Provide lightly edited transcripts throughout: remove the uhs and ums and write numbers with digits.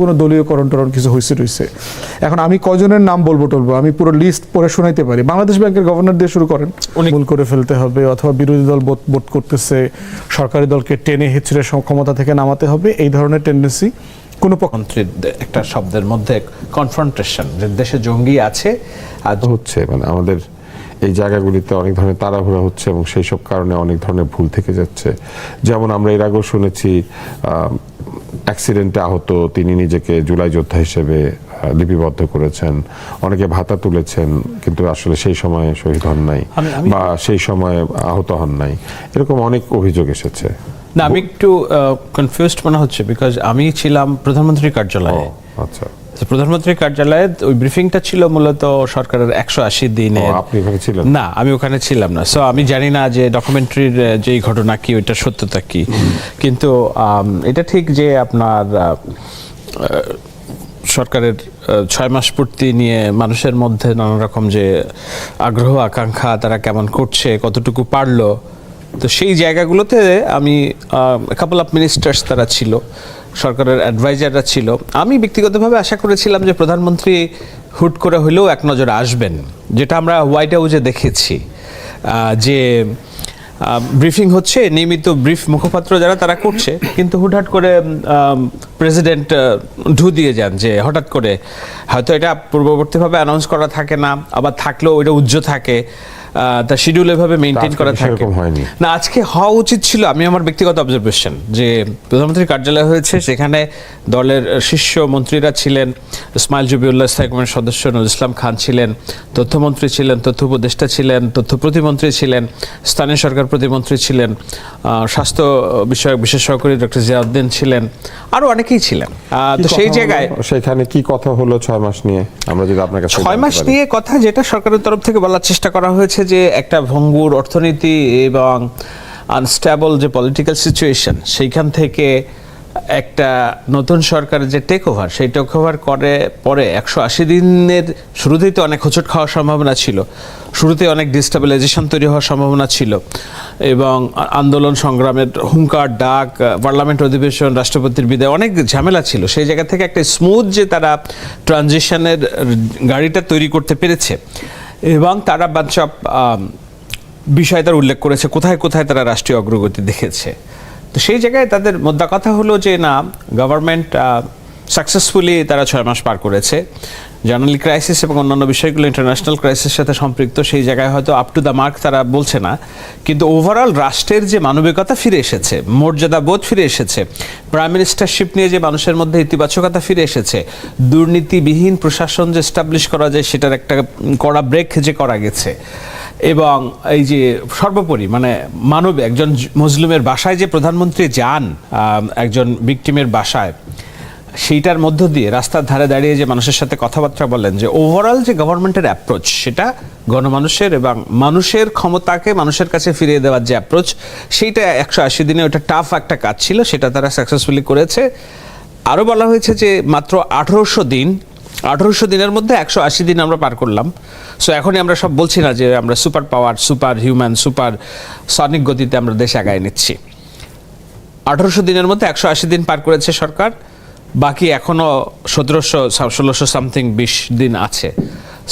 কোনো দলীয়করণ টরণ কিছু হয়েছে। এখন আমি কজনের নাম বলবো আমি পুরো লিস্ট পড়ে শোনাইতে পারি। বাংলাদেশ ব্যাংকের গভর্নর দিয়ে শুরু করেন, ভুল করে ফেলতে হবে, অথবা বিরোধী দল বোধ করতেছে সরকারি দলকে টেনে হিচড়ে ক্ষমতা থেকে নামাতে হবে, এই ধরনের টেন্ডেন্সি কোনো মন্ত্রীর একটা শব্দের মধ্যে কনফ্রন্টেশন, যে দেশে জঙ্গি আছে হচ্ছে, মানে আমাদের এই জায়গাগুলিতে অনেক ধরনের তাড়াহুড়া হচ্ছে এবং সেই সব কারণে অনেক ধরনের ভুল থেকে যাচ্ছে। যেমন আমরা এর আগেও শুনেছি অ্যাক্সিডেন্টে আহত তিনি নিজেকে জুলাই যোদ্ধা হিসেবে লিপিবদ্ধ করেছেন, অনেকে ভাতা তুলেছেন কিন্তু আসলে সেই সময় শহীদ হন নাই বা সেই সময় আহত হন নাই, এরকম অনেক অভিযোগ এসেছে। না, আমি একটু কনফিউজড মনে হচ্ছে, বিকজ আমি ছিলাম প্রধানমন্ত্রীর কার্যালয়ে। আচ্ছা, প্রধানমন্ত্রীর কার্যালয়ে ওই ব্রিফিংটা ছিল মূলত সরকারের 180 দিনে। আপনি ওখানে ছিলেন না? আমি ওখানে ছিলাম না, সো আমি জানি না যে ডকুমেন্টারির যেই ঘটনা কি ওইটা সত্যতা কি। কিন্তু এটা ঠিক যে আপনার সরকারের 6 মাস পূর্তি নিয়ে মানুষের মধ্যে নানা রকম যে আগ্রহ আকাঙ্ক্ষা, তারা কেমন করছে, কতটুকু পারলো, তো সেই জায়গাগুলোতে আমি কাপল অফ মিনিস্টার্স তারা ছিল, সরকারের অ্যাডভাইজাররা ছিল। আমি ব্যক্তিগতভাবে আশা করেছিলাম যে প্রধানমন্ত্রী হুট করে হলেও এক নজরে আসবেন, যেটা আমরা হোয়াইট হাউসে দেখেছি, যে ব্রিফিং হচ্ছে, নিয়মিত ব্রিফ মুখপাত্র যারা তারা করছে, কিন্তু হুটহাট করে প্রেসিডেন্ট ঢু দিয়ে যান, যে হঠাৎ করে হয়তো এটা পূর্ববর্তীভাবে অ্যানাউন্স করা থাকে না, আবার থাকলেও ওইটা উজ্জ্ব থাকে, তার শিডিউল এভাবে মেনটেন করা থাকে না। আজকে হওয়া উচিত ছিল, আমি আমার ব্যক্তিগত অবজারভেশন, যে প্রধানমন্ত্রীর কার্যালয় হয়েছে, সেখানে দলের শীর্ষ মন্ত্রীরা ছিলেন, ইসমাইল জবিউল্লাহ স্থায়ী কমিটির সদস্য নজরুল ইসলাম খান ছিলেন, তথ্যমন্ত্রী ছিলেন, তথ্য উপদেষ্টা ছিলেন, তথ্য প্রতিমন্ত্রী ছিলেন, স্থানীয় সরকার প্রতিমন্ত্রী ছিলেন, স্বাস্থ্য বিষয়ক বিশেষ সহকারী ডক্টর জিয়াউদ্দিন ছিলেন, আরো অনেকেই ছিলেন। তো সেই জায়গায় সেখানে কি কথা হলো 6 মাস নিয়ে? আমরা যদি আপনার কাছে 6 মাস নিয়ে কথা, যেটা সরকারের তরফ থেকে বলার চেষ্টা করা হয়েছে যে একটা ভঙ্গুর অর্থনীতি এবং আনস্টেবল যে পলিটিক্যাল সিচুয়েশন, সেইখান থেকে একটা নতুন সরকারের যে টেক ওভার, সেই টেক ওভার করে পরে 180 দিনের শুরুতেই তো অনেক হোঁচট খাওয়ার সম্ভাবনা ছিল, শুরুতে অনেক ডিস্টেবিলাইজেশন তৈরি হওয়ার সম্ভাবনা ছিল, এবং আন্দোলন সংগ্রামের হুঙ্কার ডাক, পার্লামেন্ট অধিবেশন, রাষ্ট্রপতির বিদায়, অনেক ঝামেলা ছিল। সেই জায়গা থেকে একটা স্মুথ যে তারা ট্রানজিশনের গাড়িটা তৈরি করতে পেরেছে, এবং তারা বাঞ্চব বিষয় তার উল্লেখ করেছে কোথায় কোথায় তারা রাষ্ট্রীয় অগ্রগতি দেখেছে। তো সেই জায়গায় তাদের মোদ্দা কথা হলো যে না, গভর্নমেন্ট সাকসেসফুলি তারা 6 মাস পার করেছে। জার্নালি ক্রাইসিস এবং অন্যান্য বিষয়গুলো ইন্টারন্যাশনাল ক্রাইসিসের সাথে সম্পৃক্ত, সেই জায়গায় হয়তো আপ টু দ্য মার্ক তারা বলছে না, কিন্তু ওভারঅল রাষ্ট্রের যে মানবিকতা ফিরে এসেছে, মর্যাদা বোধ ফিরে এসেছে, প্রাইম মিনিস্টারশিপ নিয়ে যে মানুষের মধ্যে ইতিবাচকতা ফিরে এসেছে, দুর্নীতিবিহীন প্রশাসন যে এস্টাবলিশ করা যায় সেটার একটা কড়া ব্রেক যে করা গেছে, এবং এই যে সর্বোপরি মানে মানবে একজন মুসলিমের বাসায় যে প্রধানমন্ত্রী যান, একজন ভিকটিমের বাসায়, সেইটার মধ্য দিয়ে রাস্তার ধারে দাঁড়িয়ে যে মানুষের সাথে কথাবার্তা বলেন, যে ওভারঅল যে গভর্নমেন্টের অ্যাপ্রোচ, সেটা গণমানুষের এবং মানুষের ক্ষমতাকে মানুষের কাছে ফিরিয়ে দেওয়ার যে অ্যাপ্রোচ, সেইটা 180 দিনে ওটা টাফ একটা কাজ ছিল, সেটা তারা সাকসেসফুলি করেছে। আরও বলা হয়েছে যে মাত্র 1800 দিনের মধ্যে 180 দিন আমরা পার করলাম। সো এখনই আমরা সব বলছি না যে আমরা super power, super human, super Sonic গতিতে আমরা দেশ আগায় নিচ্ছি। 1800 দিনের মধ্যে 180 দিন পার করেছে সরকার, বাকি এখনো 1700-1600 সামথিং 20 দিন আছে।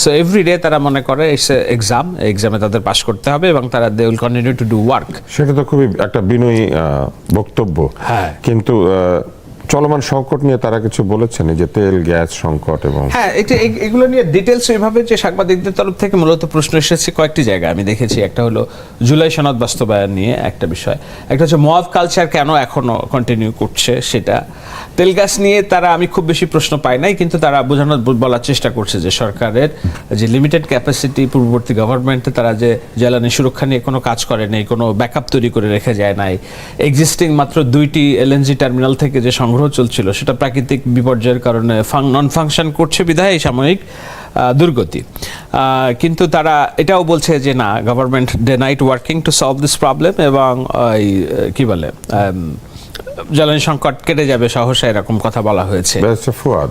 সো এভরিডে তারা মনে করে এক্সামে তাদের পাশ করতে হবে, এবং তারা they will continue to do work. সেটা তো খুবই একটা বিনয়ী বক্তব্য। হ্যাঁ, কিন্তু চলমান সংকট নিয়ে তারা কিছু বলেছেন, যে তেল গ্যাস সংকট, এবং হ্যাঁ এগুলো নিয়ে ডিটেলস ওইভাবে যে সাংবাদিকদের তরফ থেকে মূলত প্রশ্ন এসেছে কয়েকটি জায়গায় আমি দেখেছি। একটা হলো জুলাই সনদ বাস্তবায়ন নিয়ে একটা বিষয়, একটা হচ্ছে মব কালচার কেন এখনো কন্টিনিউ করছে সেটা, তেল গ্যাস নিয়ে তারা আমি খুব বেশি প্রশ্ন পাই নাই, কিন্তু তারা বোঝানোর বলার চেষ্টা করছে যে সরকারের যে লিমিটেড ক্যাপাসিটি, পূর্ববর্তী গভর্নমেন্টে তারা যে জ্বালানি সুরক্ষা নিয়ে কোনো কাজ করে নাই, কোনো ব্যাকআপ তৈরি করে রেখে যায় নাই, এক্সিস্টিং মাত্র 2টি এলএনজি টার্মিনাল থেকে যে সংগ্রহ চলছিল সেটা প্রাকৃতিক বিপর্যয়ের কারণে নন ফাংশন করছে, বিধায় সাময়িক দুর্গতি। কিন্তু তারা এটাও বলছে যে না, government day night working to solve this problem, এবং কি বলে জ্বালানি সংকট কেটে যাবে সহসা, এরকম কথা বলা হয়েছে। ফুয়াদ,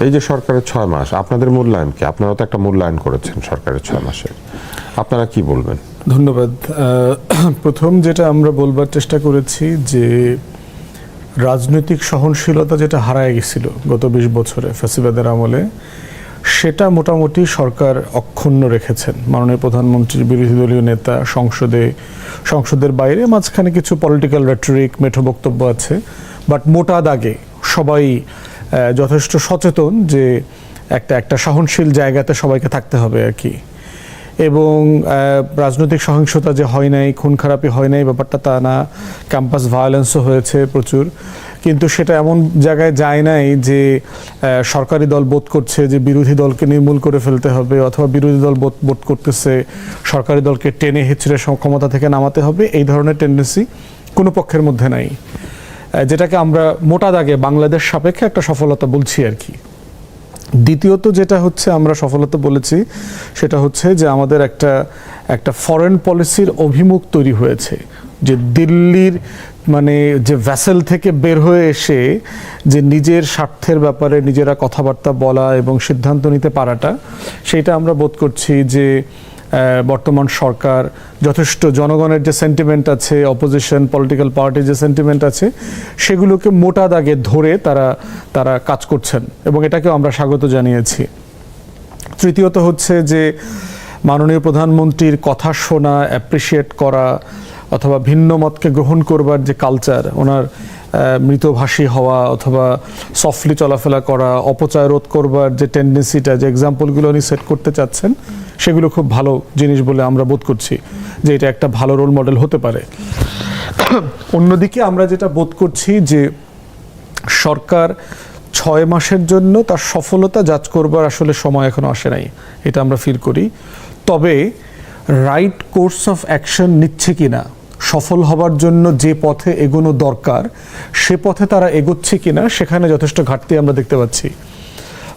এই যে সরকারের 6 মাস, আপনাদের মূল্যায়ন কি? আপনারা তো একটা মূল্যায়ন করেছেন সরকারের 6 মাসের, আপনারা কি বলবেন? ধন্যবাদ। প্রথম যেটা আমরা বলবার চেষ্টা করেছি যে রাজনৈতিক সহনশীলতা যেটা হারায় গেছিল গত 20 বছরে ফ্যাসিবাদের আমলে, সেটা মোটামুটি সরকার অক্ষুণ্ণ রেখেছেন। মাননীয় প্রধানমন্ত্রী, বিরোধী দলীয় নেতা, সংসদের বাইরে মাঝখানে কিছু পলিটিক্যাল রেটরিক, মেঠো বক্তব্য আছে, বাট মোটা দাগে সবাই যথেষ্ট সচেতন যে একটা সহনশীল জায়গাতে সবাইকে থাকতে হবে আর কি। এবং রাজনৈতিক সহিংসতা যে হয় নাই, খুন খারাপি হয় নাই ব্যাপারটা তা না, ক্যাম্পাস ভায়োলেন্সও হয়েছে প্রচুর, কিন্তু সেটা এমন জায়গায় যায় নাই যে সরকারি দল বোধ করছে যে বিরোধী দলকে নির্মূল করে ফেলতে হবে, অথবা বিরোধী দল বোধ করতেছে সরকারি দলকে টেনে হিচড়ে ক্ষমতা থেকে নামাতে হবে। এই ধরনের টেন্ডেন্সি কোনো পক্ষের মধ্যে নাই, যেটাকে আমরা মোটা দাগে বাংলাদেশ সাপেক্ষে একটা সফলতা বলছি আর কি। দ্বিতীয়ত যেটা হচ্ছে আমরা সফলতা বলেছি, সেটা হচ্ছে যে আমাদের একটা ফরেন পলিসির অভিমুখ তৈরি হয়েছে, যে দিল্লির মানে যে ভ্যাসেল থেকে বের হয়ে এসে যে নিজের স্বার্থের ব্যাপারে নিজেরা কথাবার্তা বলা এবং সিদ্ধান্ত নিতে পারাটা, সেটা আমরা বোধ করছি যে বর্তমান সরকার যথেষ্ট জনগণের যে সেন্টিমেন্ট আছে, অপোজিশন পলিটিক্যাল পার্টির যে সেন্টিমেন্ট আছে, সেগুলোকে মোটা দাগে ধরে তারা কাজ করছেন এবং এটাকেও আমরা স্বাগত জানিয়েছি। তৃতীয়ত হচ্ছে যে মাননীয় প্রধানমন্ত্রীর কথা শোনা, অ্যাপ্রিসিয়েট করা অথবা ভিন্ন মতকে গ্রহণ করবার যে কালচার, ওনার মৃতভাষী হওয়া অথবা সফটলি চলাফেরা করা, অপচয় রোধ করবার যে টেন্ডেন্সিটা, যে এক্সাম্পলগুলো উনি সেট করতে চাচ্ছেন, সেগুলো খুব ভালো জিনিস বলে আমরা বোধ করছি যে এটা একটা ভালো রোল মডেল হতে পারে। অন্যদিকে আমরা যেটা বোধ করছি যে সরকার 6 মাসের জন্য তার সফলতা যাচ করবার আসলে সময় এখনো আসে নাই, এটা আমরা ফিল করি। তবে রাইট কোর্স অফ অ্যাকশন নিচ্ছে কিনা, সফল হবার জন্য যে পথে এগোনো দরকার সে পথে তারা এগোচ্ছে কিনা, সেখানে যথেষ্ট ঘাটতি আমরা দেখতে পাচ্ছি।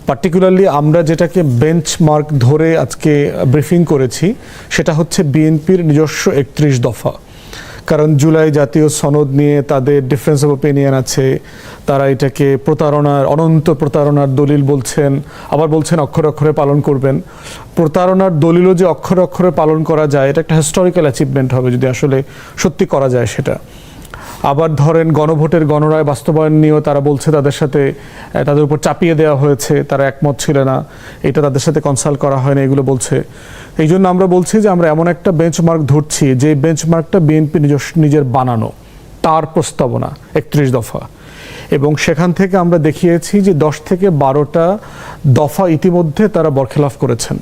পার্টিকুলারলি আমরা যেটাকে বেঞ্চমার্ক ধরে আজকে ব্রিফিং করেছি, সেটা হচ্ছে বিএনপির নিজস্ব 31 দফা। কারণ জুলাই জাতীয় সনদ নিয়ে তাদের ডিফারেন্স অফ ওপিনিয়ন আছে, তারা এটাকে প্রতারণার, অনন্ত প্রতারণার দলিল বলছেন, আবার বলছেন অক্ষরে অক্ষরে পালন করবেন। প্রতারণার দলিলও যে অক্ষরে অক্ষরে পালন করা যায়, এটা একটা হিস্টোরিক্যাল অ্যাচিভমেন্ট হবে যদি আসলে সত্যি করা যায় সেটা। আবার ধরেন গণভোটের গণরায় বাস্তবায়ন নিয়েও তারা বলছে তাদের উপর চাপিয়ে দেওয়া হয়েছে, তারা একমত ছিল না, এটা তাদের সাথে কনসাল্ট করা হয় না, এগুলো বলছে। এই জন্য আমরা বলছি যে আমরা এমন একটা বেঞ্চমার্ক ধরছি, যে বেঞ্চমার্কটা বিএনপি নিজের বানানো, তার প্রস্তাবনা 31 দফা, এবং সেখান থেকে আমরা দেখিয়েছি যে 10 থেকে 12টা দফা ইতিমধ্যে তারা বরখেলাফ করেছেন,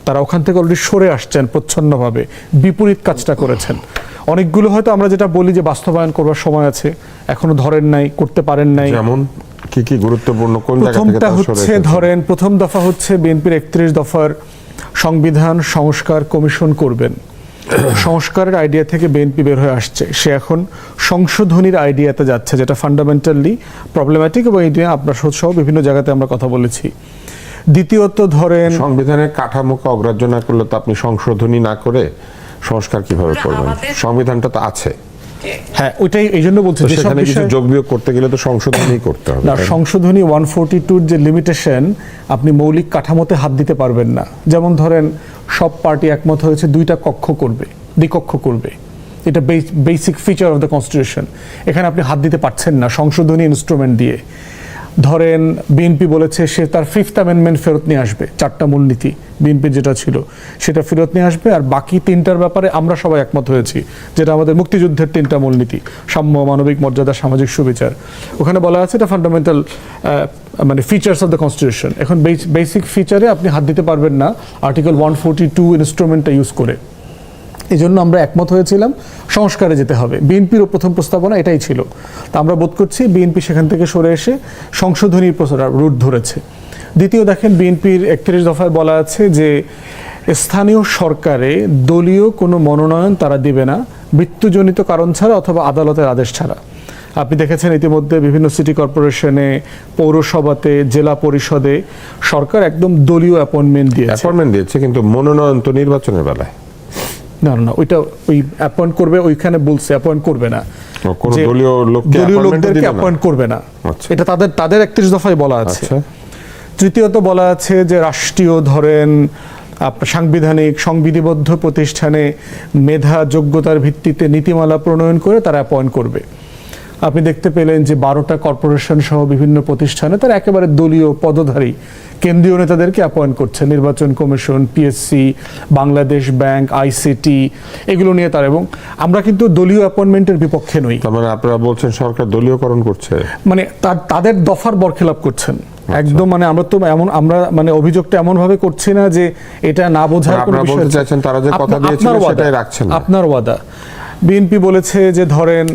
তারা ওখান থেকে অলরেডি সরে আসছেন, প্রচ্ছন্নভাবে বিপরীত কাজটা করেছেন। অনেকগুলো হয়তো আমরা যেটা বলি যে বাস্তবায়ন করবার সময় আছে, এখনো ধরেন নাই, করতে পারেন নাই। যেমন কি গুরুত্বপূর্ণ কোন জায়গা থেকে প্রথমটা হচ্ছে ধরেন, প্রথম দফা হচ্ছে বিএনপির 31 দফার সংবিধান সংস্কার কমিশন করবেন। সংস্কারের আইডিয়া থেকে বিএনপি বের হয়ে আসছে, সে এখন সংশোধনীর আইডিয়াতে যাচ্ছে, যেটা ফান্ডামেন্টালি প্রবলেম্যাটিক, এবং এই নিয়ে আপনার সহ বিভিন্ন জায়গাতে আমরা কথা বলেছি। দ্বিতীয়ত ধরেন, সংবিধানের কাঠামোকে অগ্রাহ্য না করলে তো আপনি সংশোধনী না করে সংস্কার কিভাবে করবেন? সংবিধানটা তো আছে। হ্যাঁ, ওইটাই এই জন্য বলছি যে সেখানে কিছু যোগ বিয়োগ করতে গেলে তো সংশোধনী করতে হবে। না, সংশোধনী 142 যে লিমিটেশন, আপনি মৌলিক কাঠামোতে হাত দিতে পারবেন না। যেমন ধরেন সব পার্টি একমত হয়েছে 2টা কক্ষ করবে, দ্বিকক্ষ করবে, এটা basic feature of the constitution. এখানে আপনি হাত দিতে পারছেন না সংশোধনী ইনস্ট্রুমেন্ট দিয়ে। ধরেন বিএনপি বলেছে সে তার 5th অ্যামেন্ডমেন্ট ফেরত নিয়ে আসবে, 4টা মূলনীতি বিএনপির যেটা ছিল সেটা ফেরত নিয়ে আসবে, আর বাকি 3টার ব্যাপারে আমরা সবাই একমত হয়েছি, যেটা আমাদের মুক্তিযুদ্ধের 3টা মূলনীতি, সাম্য, মানবিক মর্যাদা, সামাজিক সুবিচার। ওখানে বলা আছে এটা ফান্ডামেন্টাল মানে ফিচার্স অফ দ্য কনস্টিটিউশন। এখন বেসিক ফিচারে আপনি হাত দিতে পারবেন না আর্টিকেল 142 ইনস্ট্রুমেন্টটা ইউজ করে। এই জন্য আমরা একমত হয়েছিলাম সংস্কারে যেতে হবে। বিএনপিরও প্রথম প্রস্তাবনা এটাই ছিল। তা আমরা বোধ করছি বিএনপি সেখান থেকে সরে এসে সংশোধনীর রুট ধরেছে। দ্বিতীয় দেখেন, বিএনপির 31 দফায় বলা আছে যে স্থানীয় সরকারে দলীয় কোনো মনোনয়ন তারা দিবে না মৃত্যুজনিত কারণ ছাড়া অথবা আদালতের আদেশ ছাড়া। আপনি দেখেছেন ইতিমধ্যে বিভিন্ন সিটি কর্পোরেশনে, পৌরসভাতে, জেলা পরিষদে সরকার একদম দলীয় অ্যাপয়েন্টমেন্ট দিয়েছে, কিন্তু মনোনয়ন তো নির্বাচনের বেলায় না, ওইটা ওই অ্যাপয়েন্ট করবে, ওইখানে বলছে অ্যাপয়েন্ট করবে না, দলীয় লোকদেরকে অ্যাপয়েন্ট করবে না, এটা তাদের 31 দফায় বলা আছে। তৃতীয়ত বলা আছে যে রাষ্ট্রীয় ধরেন সাংবিধানিক সংবিধিবদ্ধ প্রতিষ্ঠানে মেধা যোগ্যতার ভিত্তিতে নীতিমালা প্রণয়ন করে তারা অ্যাপয়েন্ট করবে। আপনি দেখতে পেলেন যে 12টা কর্পোরেশন সহ বিভিন্ন প্রতিষ্ঠানে তারা একেবারে দলীয় পদধারী কেন্দ্রীয় নেতাদেরকে অ্যাপয়েন্ট করছে, নির্বাচন commission, PSC, Bangladesh bank, ICT, এগুলো নিয়ে তারা। এবং আমরা কিন্তু দলীয় অ্যাপয়েন্টমেন্টের বিপক্ষে নই। তার মানে আপনারা বলছেন সরকার দলীয়করণ করছে, মানে তাদের দফার বরখেলাপ করছেন একদম। মানে আমরা মানে অভিযোগটা এমন ভাবে করছি না যে এটা না বোঝার কোনো বিষয় আছে। চাইছেন তারা যে কথা দিয়েছিল সেটাই রাখছেন না। আপনার ওয়াদা। বিএনপি বলেছে যে ধরেন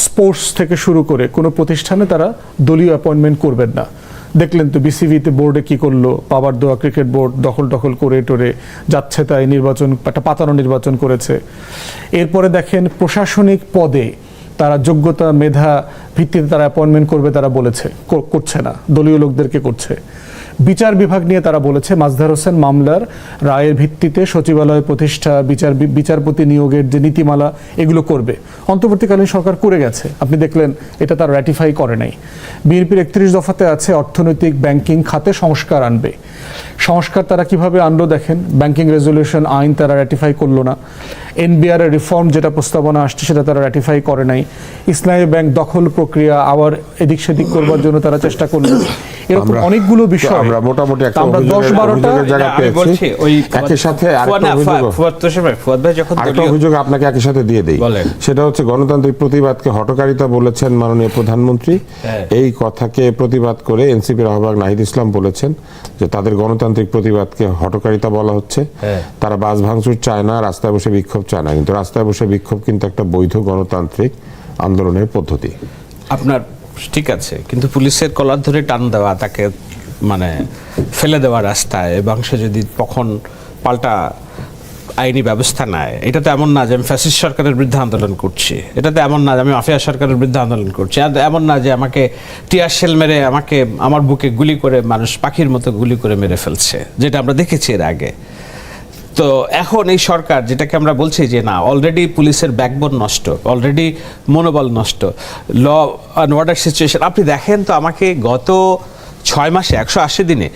স্পোর্টস থেকে শুরু করে কোনো প্রতিষ্ঠানে তারা দলীয় অ্যাপয়েন্টমেন্ট করবেন না। দেখলেন তো বিসিবিতে বোর্ডে কি করলো, পাওয়ার দেওয়া ক্রিকেট বোর্ড দখল করে টোরে যাচ্ছে তাই নির্বাচন, একটা পাতানো নির্বাচন করেছে। এরপরে দেখেন প্রশাসনিক পদে তারা যোগ্যতা মেধা ভিত্তিতে তারা অ্যাপয়েন্টমেন্ট করবে, তারা বলেছে করছে না, দলীয় লোকদেরকে করছে। বিচার বিভাগ নিয়ে তারা বলেছে মাজদার হোসেন মামলার রায়ের ভিত্তিতে সচিবালয় প্রতিষ্ঠা, বিচারপতি নিয়োগের যে নীতিমালা এগুলো করবে। অন্তর্বর্তীকালীন সরকার করে গেছে, আপনি দেখলেন এটা তারা র্যাটিফাই করে নাই। বিএনপির 31 দফাতে আছে অর্থনৈতিক ব্যাংকিং খাতে সংস্কার আনবে। সংস্কার তারা কিভাবে আনলো দেখেন, ব্যাংকিং রেজলিউশন আইন তারা র্যাটিফাই করলো না। এনবিআর এর রিফর্ম যেটা প্রস্তাবনা আসছে সেটা তারা র্যাটিফাই করে নাই। ইসলামী ব্যাংক দখল প্রক্রিয়া আবার এদিক সেদিক করবার জন্য তারা চেষ্টা করলো। এরকম অনেকগুলো বিষয় আমরা মোটামুটি একটা আমরা 10-12টা জায়গা পেয়েছি। একই সাথে আরেকটা অভিযোগ আপনাকে একই সাথে দিয়ে দেই, সেটা হচ্ছে গণতান্ত্রিক প্রতিবাদকে হঠকারিতা বলেছেন মাননীয় প্রধানমন্ত্রী। এই কথাকে প্রতিবাদ করে এনসিপির আহ্বায়ক নাহিদ ইসলাম বলেছেন যে তাদের গণতান্ত্রিক প্রতিবাদকে হঠকারিতা বলা হচ্ছে। তারা বাস ভাঙচুর চায় না, রাস্তায় বসে বিক্ষোভ চায় না, কিন্তু রাস্তায় বসে বিক্ষোভ কিন্তু একটা বৈধ গণতান্ত্রিক আন্দোলনের পদ্ধতি। আপনার ঠিক আছে, কিন্তু পুলিশের কলার ধরে টান দেওয়া, তাকে মানে ফেলে দেওয়া রাস্তায়, এবং সে যদি তখন পাল্টা আইনি ব্যবস্থা নেয়, এটা তো এমন না যে আমি ফ্যাসিস্ট সরকারের বিরুদ্ধে আন্দোলন করছি, এটা তো এমন না যে আমি মাফিয়া সরকারের বিরুদ্ধে আন্দোলন করছি, এমন না যে আমাকে টিয়ার শেল মেরে আমাকে আমার বুকে গুলি করে মানুষ পাখির মতো গুলি করে মেরে ফেলছে, যেটা আমরা দেখেছি এর আগে। তো এখন এই সরকার যেটাকে আমরা বলছি যে না, অলরেডি পুলিশের ব্যাকবোন নষ্ট, অলরেডি মনোবল নষ্ট, ল অ্যান্ড অর্ডার সিচুয়েশন। আপনি দেখেন তো আমাকে গত 6 মাসে 180 দিনে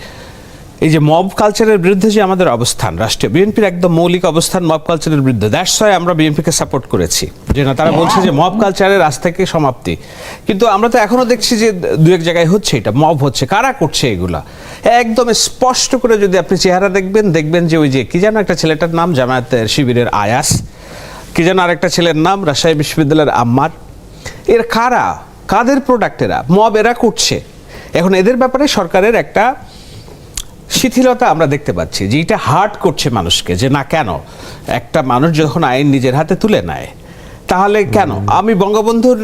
এই যে মব কালচারের বিরুদ্ধে যে আমাদের অবস্থান, রাষ্ট্রীয় বিএনপির একদম মৌলিক অবস্থান মব কালচারের বিরুদ্ধে, দ্যাটস ওয়াই আমরা বিএনপিকে সাপোর্ট করেছি। যে না, তারা বলছে যে মব কালচারের আজ থেকে সমাপ্তি, কিন্তু আমরা তো এখনো দেখছি যে দু এক জায়গায় হচ্ছে, এটা মব হচ্ছে। কারা করছে এগুলা একদম স্পষ্ট করে যদি আপনি চেহারা দেখবেন যে ওই যে কি যেন একটা ছেলেটার নাম জামায়াতের শিবিরের আয়াস, কি যেন আরেকটা ছেলের নাম রাজশাহী বিশ্ববিদ্যালয়ের আম্মার। এর কারা, কাদের প্রোডাক্ট এরা? মব এরা করছে। এখন এদের ব্যাপারে সরকারের একটা শিথিলতা আমরা দেখতে পাচ্ছি, যে এটা হার্ট করছে মানুষকে, যে না কেন একটা মানুষ যখন আইন নিজের হাতে তুলে নেয় তাহলে কেন। আমি বঙ্গবন্ধুর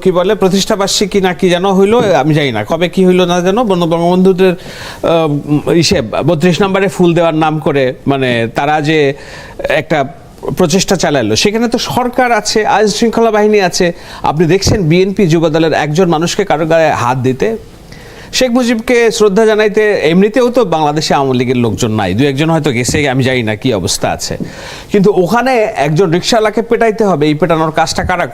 কি বলে প্রতিষ্ঠাবার্ষিকী না কি যেন হইলো, আমি জানি না কবে কি হইলো না যেন, বঙ্গবন্ধুর 32 নম্বরে ফুল দেওয়ার নাম করে মানে তারা যে একটা প্রচেষ্টা চালালো, সেখানে তো সরকার আছে, আইন শৃঙ্খলা বাহিনী আছে। আপনি দেখছেন বিএনপি যুবদলের একজন মানুষকে কারো গায়ে হাত দিতে, শেখ মুজিবকে শ্রদ্ধা জানাইতে এমনিতেও তো বাংলাদেশে আওয়ামী লীগের লোকজন নাই, দু একজন হয়তো গেছে, আমি জানি না কি অবস্থা আছে, কিন্তু ওখানে একজন রিকশাওয়ালাকে পেটাইতে হবে, এই পেটানোর কাজটা কারা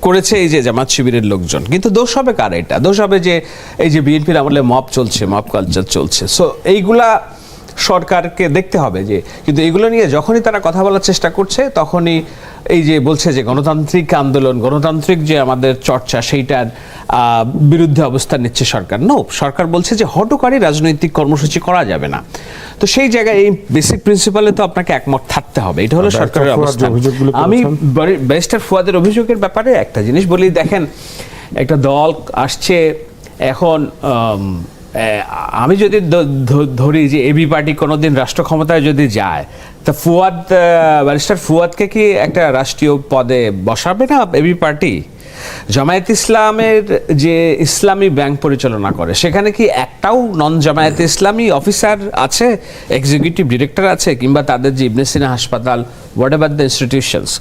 করেছে এই যে জামাত শিবিরের লোকজন। কিন্তু দোষ হবে কার? এটা দোষ হবে যে এই যে বিএনপির আমলে মব চলছে, মব কালচার চলছে। সো এইগুলা সরকারকে দেখতে হবে যে, কিন্তু এগুলো নিয়ে যখনই তারা কথা বলার চেষ্টা করছে তখনই এই যে বলছে যে গণতান্ত্রিক আন্দোলন, গণতান্ত্রিক যে আমাদের চর্চা, সেইটার বিরুদ্ধে অবস্থান নিচ্ছে সরকার। নো, সরকার বলছে যে হঠকারী রাজনৈতিক কর্মসূচি করা যাবে না। তো সেই জায়গায় এই বেসিক প্রিন্সিপালে তো আপনাকে একমত থাকতে হবে, এটা হলো সরকারের অবস্থান। আমি ব্যারিস্টার ফুয়াদের অভিযোগের ব্যাপারে একটা জিনিস বলি, দেখেন একটা দল আসছে এখন, আমি যদি ধরি যে এবি পার্টি কোনোদিন রাষ্ট্র ক্ষমতায় যদি যায়, তা ব্যারিস্টার ফুয়াদকে কি একটা রাষ্ট্রীয় পদে বসাবে না এবি পার্টি? জামায়াত ইসলামের যে ইসলামী ব্যাংক পরিচালনা করে, সেখানে কি একটাও নন জামায়াত ইসলামী অফিসার আছে, এক্সিকিউটিভ ডিরেক্টর আছে, কিংবা তাদের যে ইবনে সিনা হাসপাতাল, হোয়াট এভার দ্য ইনস্টিটিউশনস,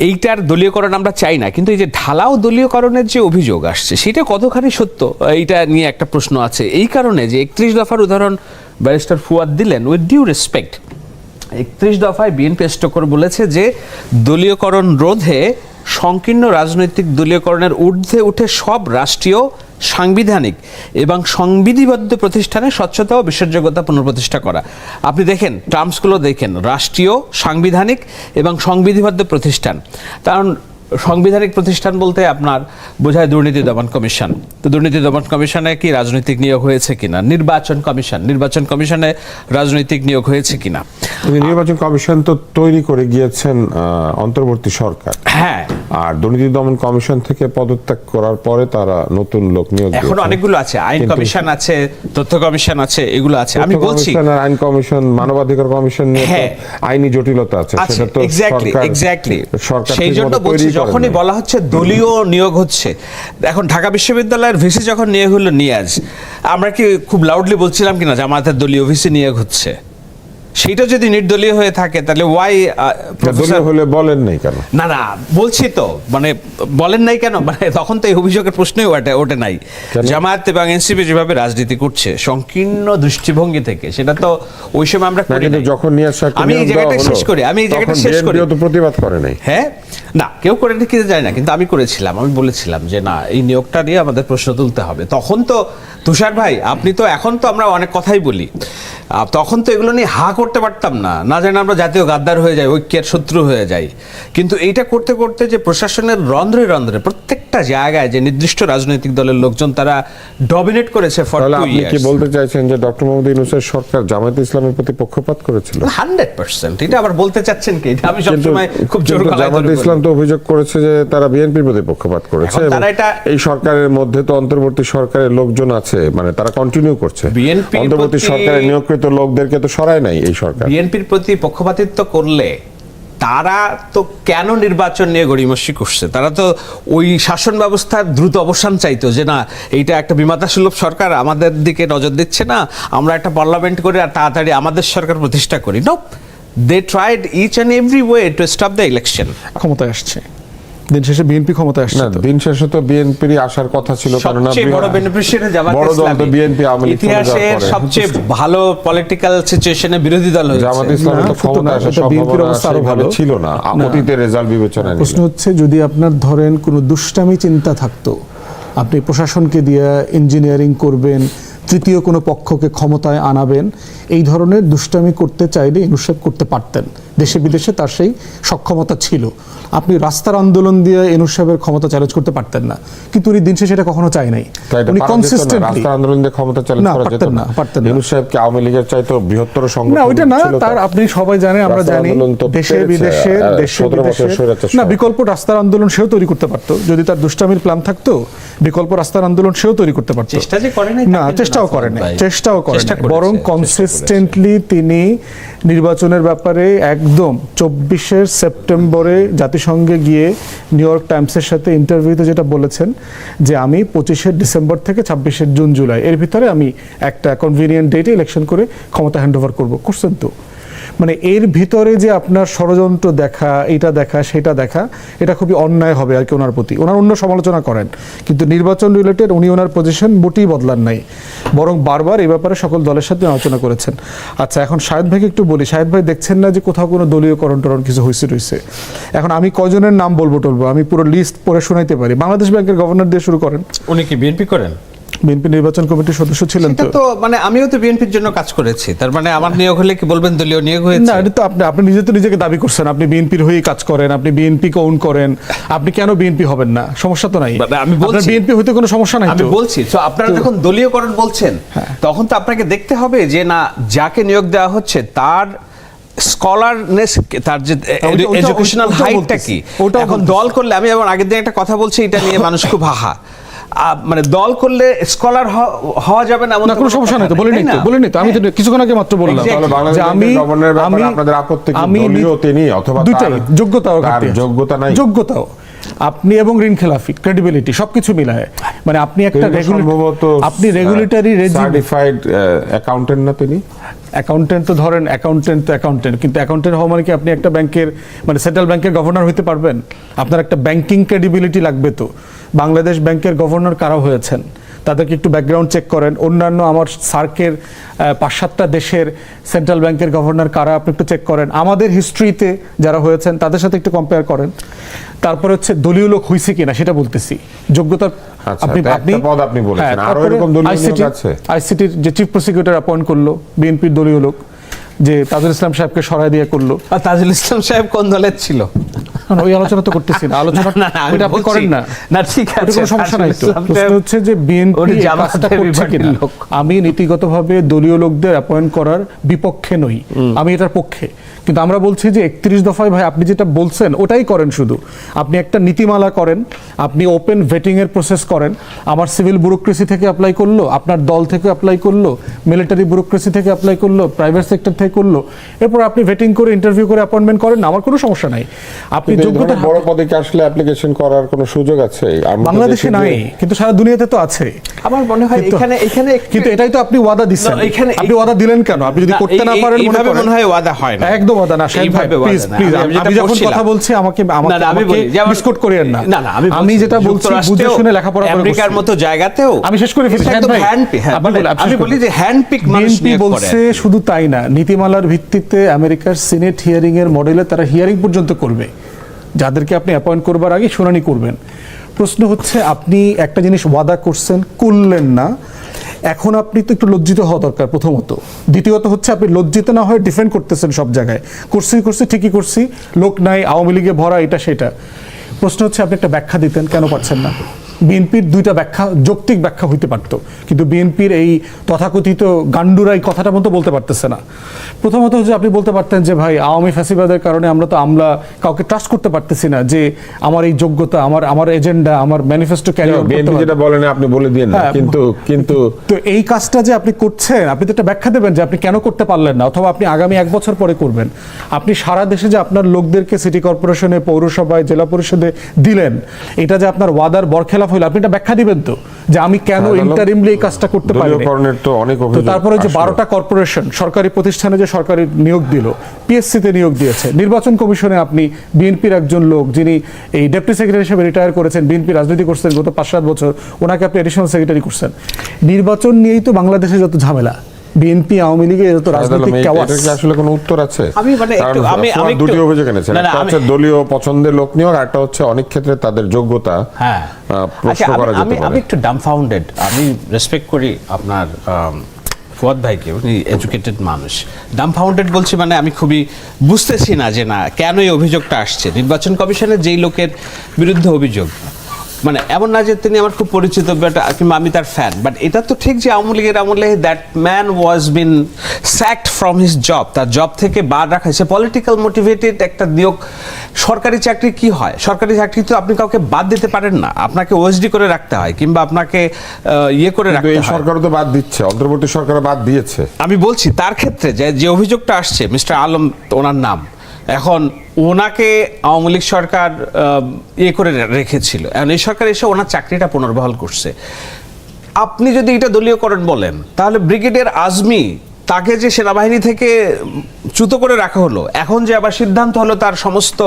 এইটার দলীয়করণ আমরা চাই না। কিন্তু এই যে ঢালাও দলীয়করণের যে অভিযোগ আসছে, সেটা কতখানি সত্য, এইটা নিয়ে একটা প্রশ্ন আছে। এই কারণে যে 31 দফার উদাহরণ ব্যারিস্টার ফুয়াদ দিলেন, উইথ ডিউ রেসপেক্ট, 31 দফায় বিএনপি করে বলেছে যে দলীয়করণ রোধে সংকীর্ণ রাজনৈতিক দলীয়করণের ঊর্ধ্বে উঠে সব রাষ্ট্রীয়, সাংবিধানিক এবং সংবিধিবদ্ধ প্রতিষ্ঠানে স্বচ্ছতা ও বিশ্বাসযোগ্যতা পুনঃপ্রতিষ্ঠা করা। আপনি দেখেন টার্মসগুলো দেখেন, রাষ্ট্রীয়, সাংবিধানিক এবং সংবিধিবদ্ধ প্রতিষ্ঠান। কারণ সাংবিধানিক প্রতিষ্ঠান বলতে আপনার বোঝায় দুর্নীতি দমন কমিশন। তো দুর্নীতি দমন কমিশনে কি রাজনৈতিক নিয়োগ হয়েছে কিনা, নির্বাচন কমিশনে রাজনৈতিক নিয়োগ হয়েছে কিনা। নির্বাচন কমিশন তো তৈরি করে গিয়েছেন অন্তর্বর্তী সরকার, হ্যাঁ, আর দুর্নীতি দমন কমিশন থেকে পদত্যাগ করার পরে তারা নতুন লোক নিয়োগ এখন দিয়েছেন। অনেকগুলো আছে, আইন কমিশন আছে, তথ্য কমিশন আছে, এগুলো আছে। আমি তথ্য বলছি কমিশন আর আইন কমিশন, মানবাধিকার কমিশন নিয়ে তো হ্যাঁ। আইনি জটিলতা আছে, আচ্ছা, সেটা তো এক্স্যাক্টলি সরকার সেই জন্য ঠিকমতো বলছি, তৈরি করে যখনই নাই। বলা হচ্ছে দলীয় নিয়োগ হচ্ছে, এখন ঢাকা বিশ্ববিদ্যালয়ের ভিসি যখন নিয়োগ হলো নিয়াজ, আমরা কি খুব লাউডলি বলছিলাম কিনা জামায়াতের দলীয় ভিসি নিয়োগ হচ্ছে? সেইটা যদি নির্দলীয় হয়ে থাকে তাহলে ওয়াই দলীয় হলে বলেন নাই কেন? না না বলছি তো, মানে বলেন নাই কেন, মানে তখন তো এই অভিযোগের প্রশ্নই ওঠে নাই। জামায়াত এবং এনসিপি যেভাবে রাজনীতি করছে সংকীর্ণ দৃষ্টিভঙ্গি থেকে, সেটা তো ওই সময় আমরা করি নাই। যখন নিয়াজ শাহকে আমি এই নিয়োগ দেওয়া জায়গাটা হলো, শেষ করি, তখন বিএনপিও তো প্রতিবাদ করে নাই। হ্যাঁ, না কেউ করে নাকি জানি না, কিন্তু আমি করেছিলাম। আমি বলেছিলাম যে না, এই নিয়োগটা নিয়ে আমাদের প্রশ্ন তুলতে হবে। তখন তো তুষার ভাই, আপনি তো, এখন তো আমরা অনেক কথাই বলি, তখন তো এগুলো নিয়ে হা করতে পারতাম না, না জানি আমরা জাতীয় গাদ্দার হয়ে যাই, ঐক্যের শত্রু হয়ে যাই। কিন্তু এইটা করতে করতে যে প্রশাসনের রন্ধ্রে রন্ধ্রে প্রত্যেকটা জায়গায় যে নির্দিষ্ট রাজনৈতিক দলের লোকজন তারা ডমিনেট করেছে ফর 2 আপনি ইয়ার্স। কি বলতে চাইছেন যে ডক্টর মোহাম্মদ ইউনূসের সরকার জামায়াত ইসলামের প্রতি পক্ষপাত করেছিল? 100%। এটা আবার বলতে চাচ্ছেন কি? এটা আমি সবসময় খুব জোর কিন্তু গলায় জামায়াত ধরে বলি। ইসলাম তো অভিযোগ করেছে যে তারা বিএনপির প্রতি পক্ষপাত করেছে, এখন এবং তারা এটা- এই সরকারের মধ্যে তো অন্তর্বর্তী সরকারের লোকজন আছে, মানে তারা কন্টিনিউ করছে। বিএনপির অন্তর্বর্তী প্রতি- সরকারের নিয়োগকৃত লোকদেরকে তো সরায় নাই এই সরকার। বিএনপির প্রতি পক্ষপাতিত্ব করলে তারা তো কেন নির্বাচন নিয়ে গড়িমসি করছে? তারা তো ওই শাসন ব্যবস্থার দ্রুত অবসান চাইতো, যে না, এইটা একটা বিমাতা সুলভ সরকার আমাদের দিকে নজর দিচ্ছে না, আমরা একটা পার্লামেন্ট করে আর তাড়াতাড়ি আমাদের সরকার প্রতিষ্ঠা করি। No, they tried each and every way to stop the election. ক্ষমতায় আসছে, দিন শেষে বিএনপি ক্ষমতায় আসছে। না, দিন শেষে তো বিএনপিরই আসার কথা ছিল, কারণ সবচেয়ে বড় বেনিফিশিয়ারি জামায়াত বড় দল তো ইসলামী। বিএনপি আওয়ামী লীগ চলে যাওয়ার ইতিহাসের পরে। সবচেয়ে ভালো পলিটিক্যাল সিচুয়েশনে বিরোধী দল হয়েছে। জামাত ইসলামের না, তো ক্ষমতায় আসার এটা বিএনপির সম্ভাবনা অবস্থা আরো সেইভাবে ভালো। ছিল না না। অতীতের রেজাল্ট বিবেচনায় প্রশ্ন নিলে। হচ্ছে, যদি আপনার ধরেন কোনো দুষ্টামি চিন্তা থাকতো, আপনি প্রশাসনকে দিয়ে ইঞ্জিনিয়ারিং করবেন, তৃতীয় কোনো পক্ষকে ক্ষমতায় আনাবেন, এই ধরনের দুষ্টামি করতে চাইলে ইউনূস সাহেব করতে পারতেন। দেশে বিদেশে তার সেই সক্ষমতা ছিল। আপনি রাস্তার আন্দোলন দিয়ে ইউনূস সাহেবের ক্ষমতা চ্যালেঞ্জ করতে পারতেন না, কিন্তু উনি দিন শেষে এটা কখনো চায় নাই। তাই এটা উনি পারা যেত না? কনসিস্টেন্টলি, রাস্তার আন্দোলন দিয়ে ক্ষমতা চ্যালেঞ্জ না, করা যেত পারতেন না? না, পারতেন না। ইউনূস সাহেব কি আওয়ামী লীগের চাইতো বৃহত্তর সংগঠন না ওইটা না, ছিল তার আপনি সবাই জানে, আমরা রাস্তার জানি আন্দোলন তো দেশে পেরেছে, বিদেশে 17 বছর স্বৈরাচার না সহ। বিকল্প রাস্তার আন্দোলন সেও তৈরি করতে পারতো, যদি তার দুষ্টামির প্ল্যান থাকতো। বিকল্প রাস্তার আন্দোলন সেও তৈরি করতে পারতো। চেষ্টা যে করে নাই, না, চেষ্টাও করে নাই, চেষ্টাও করে চেষ্টা নাই। করেছে, বরং চেষ্টা কনসিস্টেন্টলি তিনি নির্বাচনের ব্যাপারে একদম 24 সেপ্টেম্বরে জাতিসংঘে গিয়ে নিউ ইয়র্ক টাইমসের সাথে ইন্টারভিউতে যেটা বলেছেন, যে আমি 25 ডিসেম্বর থেকে 26 জুন জুলাই এর ভিতরে আমি একটা কনভিনিয়েন্ট ডেটে ইলেকশন করে ক্ষমতা হ্যান্ড ওভার করবো। করছেন তো? মানে এর ভিতরে যে আপনার ষড়যন্ত্র দেখা, এইটা দেখা, সেটা দেখা, এটা খুবই অন্যায় হবে আর কি ওনার প্রতি। ওনার অন্য সমালোচনা করেন, কিন্তু নির্বাচন রিলেটেড উনি ওনার পজিশন মোটেই বদলান নাই, বরং বারবার এই ব্যাপারে সকল দলের সাথে আলোচনা করেছেন। আচ্ছা, এখন শাহেদ ভাইকে একটু বলি। শাহেদ ভাই দেখছেন না যে কোথাও কোনো দলীয়করণ টরণ কিছু হয়েছে? এখন আমি কজনের নাম বলবো, আমি পুরো লিস্ট পড়ে শোনাইতে পারি। বাংলাদেশ ব্যাংকের গভর্নর দিয়ে শুরু করেন। উনি কি বিএনপি করেন? বিএনপি নির্বাচন কমিটির সদস্য ছিলেন এটা তো? তো মানে আমিও তো বিএনপির জন্য কাজ করেছি, তার মানে আমার নিয়োগ হলে কি বলবেন দলীয় নিয়োগ হয়েছে? না, এটা তো আপনি নিজে তো নিজেকে দাবি করছেন, আপনি বিএনপির হয়ে কাজ করেন, আপনি বিএনপিকে ওন করেন, আপনি কেন বিএনপি হবেন না? সমস্যা তো নাই। আমি বলছি বিএনপি হইতে কোনো সমস্যা নাই। আমি বলছি তো, আপনারা যখন দলীয়করণ বলছেন তখন তো আপনাকে দেখতে হবে যে না, যাকে নিয়োগ দেওয়া হচ্ছে তার স্কলারনেস, তার যে এডুকেশনাল হাইটটা কি। এখন দল করলে, আমি যেমন আগের দিন একটা কথা বলছি, এটা নিয়ে মানুষ খুব হাহা, মানে দল করলে স্কলার হওয়া যাবে না এমন না, কোনো সমস্যা নাই তো, বলেনি তো আমি তো কিছুক্ষণ আগে মাত্র বললাম তাহলে বাংলাদেশ যে গভর্নরের ব্যাপারে আপনাদের আপত্তি কি? দলীয় তিনি অথবা দুইটাই, যোগ্যতাও তার ঘাটতি আছে। যোগ্যতা নাই? যোগ্যতাও আপনি এবং ঋণ খেলাফি ক্রেডিবিলিটি সবকিছু মিলায়, মানে আপনি একটা আপনি রেগুলেটরি সার্টিফাইড অ্যাকাউন্টেন্ট না তিনি? অ্যাকাউন্টেন্ট তো ধরেন, অ্যাকাউন্টেন্ট, কিন্তু অ্যাকাউন্টেন্ট হওয়া মানে কি আপনি একটা ব্যাংকের, মানে সেন্ট্রাল ব্যাংকের গভর্নর হইতে পারবেন? আপনার একটা ব্যাংকিং ক্রেডিবিলিটি লাগবে তো। বাংলাদেশ ব্যাংকের গভর্নর কারা হয়েছেন তাদেরকে একটু ব্যাকগ্রাউন্ড চেক করেন। অন্যান্য আমার সার্কের 5-7টা দেশের সেন্ট্রাল ব্যাংকের গভর্নর কারা আপনি একটু চেক করেন। আমাদের হিস্ট্রিতে যারা হয়েছেন তাদের সাথে একটু কম্পেয়ার করেন। তারপরে হচ্ছে দলীয় লোক হইছে কিনা সেটা বলতেছি, যোগ্যতার। আইসিটির যে চিফ প্রসিকিউটর অ্যাপয়েন্ট করলো বিএনপির দলীয় লোক, যে তাজুল ইসলাম সাহেবকে সরাই দিয়ে করলো। তাজুল ইসলাম সাহেব কোন দলের ছিল? না, ওই আলোচনা তো করতেছি না, আলোচনা না, না, আমি ওইটা আপনি বলছি- করেন না। না, ঠিক ওটা আছে, কোনো সমস্যা নাই তো। ইসলাম প্রশ্ন সাহেব হচ্ছে যে বিএনপি ওর এই জামাতের কাজটা করছে বিভাগের কিনা। লোক। আমি নীতিগতভাবে দলীয় লোকদের অ্যাপয়েন্ট করার বিপক্ষে নই, আমি এটার পক্ষে। কিন্তু আমরা বলছি যে 31 দফায় ভাই আপনি যেটা বলছেন ওটাই করেন, শুধু আপনি একটা নীতিমালা করেন, আপনি ওপেন ভেটিং এর প্রসেস করেন। আমার সিভিল ব্যুরোক্রেসি থেকে অ্যাপ্লাই করলো, আপনার দল থেকে অ্যাপ্লাই করলো, মিলিটারি ব্যুরোক্রেসি থেকে অ্যাপ্লাই করলো, প্রাইভেট সেক্টর থেকে করলো, এরপর আপনি ভেটিং করে ইন্টারভিউ করে অ্যাপয়েন্টমেন্ট করেন না, আমার কোনো সমস্যা নাই। আপনি কিন্তু এই যোগ্যতা ধরনের বড় পদে কি আসলে অ্যাপ্লিকেশন করার কোনো সুযোগ আছে? আমি তো বাংলাদেশে দেখি যে- নাই, কিন্তু সারা দুনিয়াতে তো আছে। আমার মনে হয় কিন্তু- এখানে কিন্তু এটাই তো আপনি ওয়াদা দিচ্ছেন। না, এখানে- আপনি ওয়াদা দিলেন কেন? আপনি যদি না, করতে না পারেন মনে এইভাবে করেন, মনে হয় ওয়াদা হয় না। একদম ওয়াদা না। শাহেদ ভাই এইভাবে ওয়াদা প্লিজ না। প্লিজ, আমি যেটা আমি যখন বলছিলাম- কথা বলছি আমাকে না, না, আমি বলি, যেমন- মিসকোট করিয়েন না। না, না, আমি বলছি, যেটা বলছি বুঝে যুক্তরাষ্ট্রেও, শুনে লেখাপড়া করে আমেরিকার বলছি। মতো জায়গাতেও আমি শেষ করে ফেলছি, এটা একদম হ্যাঁ ভাই। হ্যান্ড পিক, হ্যাঁ, আপনি মানে বলেন, আপনি আমি শেষ বলি করুন। যে হ্যান্ড পিক মানুষ বিএনপি নিয়োগ করে। বলছে শুধু তাই না, নীতিমালার ভিত্তিতে আমেরিকার সিনেট হিয়ারিং এর মডেলে তারা হিয়ারিং পর্যন্ত করবে, যাদেরকে আপনি অ্যাপয়েন্ট করবার আগে শুনানি করবেন। প্রশ্ন হচ্ছে আপনি একটা জিনিস ওয়াদা করছেন, করলেন না, এখন আপনি তো একটু লজ্জিত হওয়া দরকার প্রথমত। দ্বিতীয়ত হচ্ছে আপনি লজ্জিত না হয়ে ডিফেন্ড করতেছেন সব জায়গায়, করছি ঠিকই করছি, লোক নাই, আওয়ামী লীগে ভরা, এটা সেটা। প্রশ্ন হচ্ছে আপনি একটা ব্যাখ্যা দিতেন, কেন পারছেন না? বিএনপির দুইটা ব্যাখ্যা, যৌক্তিক ব্যাখ্যা হইতে পারত, কিন্তু বিএনপির এই তথাকথিত গান্ডুরাই কথাটা মতো বলতে পারতেছে না। প্রথমত হচ্ছে আপনি বলতে পারতেন যে ভাই আওয়ামী ফ্যাসিবাদের কারণে আমরা তো কাউকে ট্রাস্ট করতে পারতেছি না, যে আমার এই যোগ্যতা, আমার এজেন্ডা, আমার ম্যানিফেস্টো ক্যারি বিএনপি যেটা বলেন আপনি বলে দিন না, হ্যাঁ, কিন্তু তো এই কাজটা যে আপনি করছেন, আপনি তো একটা ব্যাখ্যা দেবেন যে আপনি কেন করতে পারলেন না, অথবা আপনি আগামী 1 বছর পরে করবেন। আপনি সারা দেশে যে আপনার লোকদেরকে সিটি কর্পোরেশনে, পৌরসভায়, জেলা পরিষদে দিলেন, এটা যে আপনার ওয়াদার বরখেলাফ হলো, আপনি এটা ব্যাখ্যা দিবেন তো, যে আমি কেন ইন্টারিমলি এই কাজটা করতে পারিনি। দলীয়করণের তো অনেক তো অভিযোগ। তারপরে যে আসলো। 12টা কর্পোরেশন সরকারি প্রতিষ্ঠানে যে সরকারি নিয়োগ দিল, পিএসসিতে নিয়োগ দিয়েছে, নির্বাচন কমিশনে আপনি বিএনপির একজন লোক যিনি এই ডেপুটি সেক্রেটারি হিসেবে রিটায়ার করেছেন, বিএনপি রাজনীতি করছেন গত 5-7 বছর, ওনাকে আপনি এডিশনাল সেক্রেটারি করছেন। নির্বাচন নিয়েই তো বাংলাদেশে যত ঝামেলা, বিএনপি আওয়ামী লীগের যত রাজনৈতিক কেওয়াস। এটার কি আসলে কোনো উত্তর আছে? আমি মানে একটু- কারণ আমি ফুয়াদ একটু- দুটি অভিযোগ এনেছেন, না, না, একটা হচ্ছে দলীয় পছন্দের লোক নিয়োগ, আর একটা হচ্ছে অনেক ক্ষেত্রে তাদের যোগ্যতা হ্যাঁ, প্রশ্ন আচ্ছা, করা যেতে আমি পারে। একটু ডামফাউন্ডেড। আমি রেসপেক্ট করি আপনার ফুয়াদ ভাইকে, উনি এডুকেটেড মানুষ। ডামফাউন্ডেড বলছি মানে আমি খুবই বুঝতেছি না যে না কেন এই অভিযোগটা আসছে নির্বাচন কমিশনের যেই লোকের বিরুদ্ধে অভিযোগ। মানে এমন না যে তিনি আমার খুব পরিচিত কিংবা আমি তার ফ্যান, বাট এটা তো ঠিক যে আওয়ামী লীগের আমলে that man was been sacked from his job, তার জব থেকে বাদ রাখা হয়েছে। পলিটিক্যাল মোটিভেটেড একটা নিয়োগ। সরকারি চাকরি কি হয়? সরকারি চাকরি তো আপনি কাউকে বাদ দিতে পারেন না, আপনাকে ওএসডি করে রাখতে হয় কিংবা আপনাকে ইয়ে করে কিন্তু রাখতে এই হয়। সরকারও তো বাদ দিচ্ছে, অন্তর্বর্তী সরকার বাদ দিয়েছে। আমি বলছি তার ক্ষেত্রে যে অভিযোগটা আসছে, মিস্টার আলম ওনার নাম, এখন ওনাকে আওয়ামী লীগ সরকার ইয়ে করে রেখেছিল, এখন এই সরকার এসে ওনার চাকরিটা পুনর্বহাল করছে। আপনি যদি এটা দলীয়করণ বলেন, তাহলে ব্রিগেডিয়ার আজমি, তাকে যে সেনাবাহিনী থেকে চ্যুত করে রাখা হলো, এখন যে আবার সিদ্ধান্ত হলো তার সমস্ত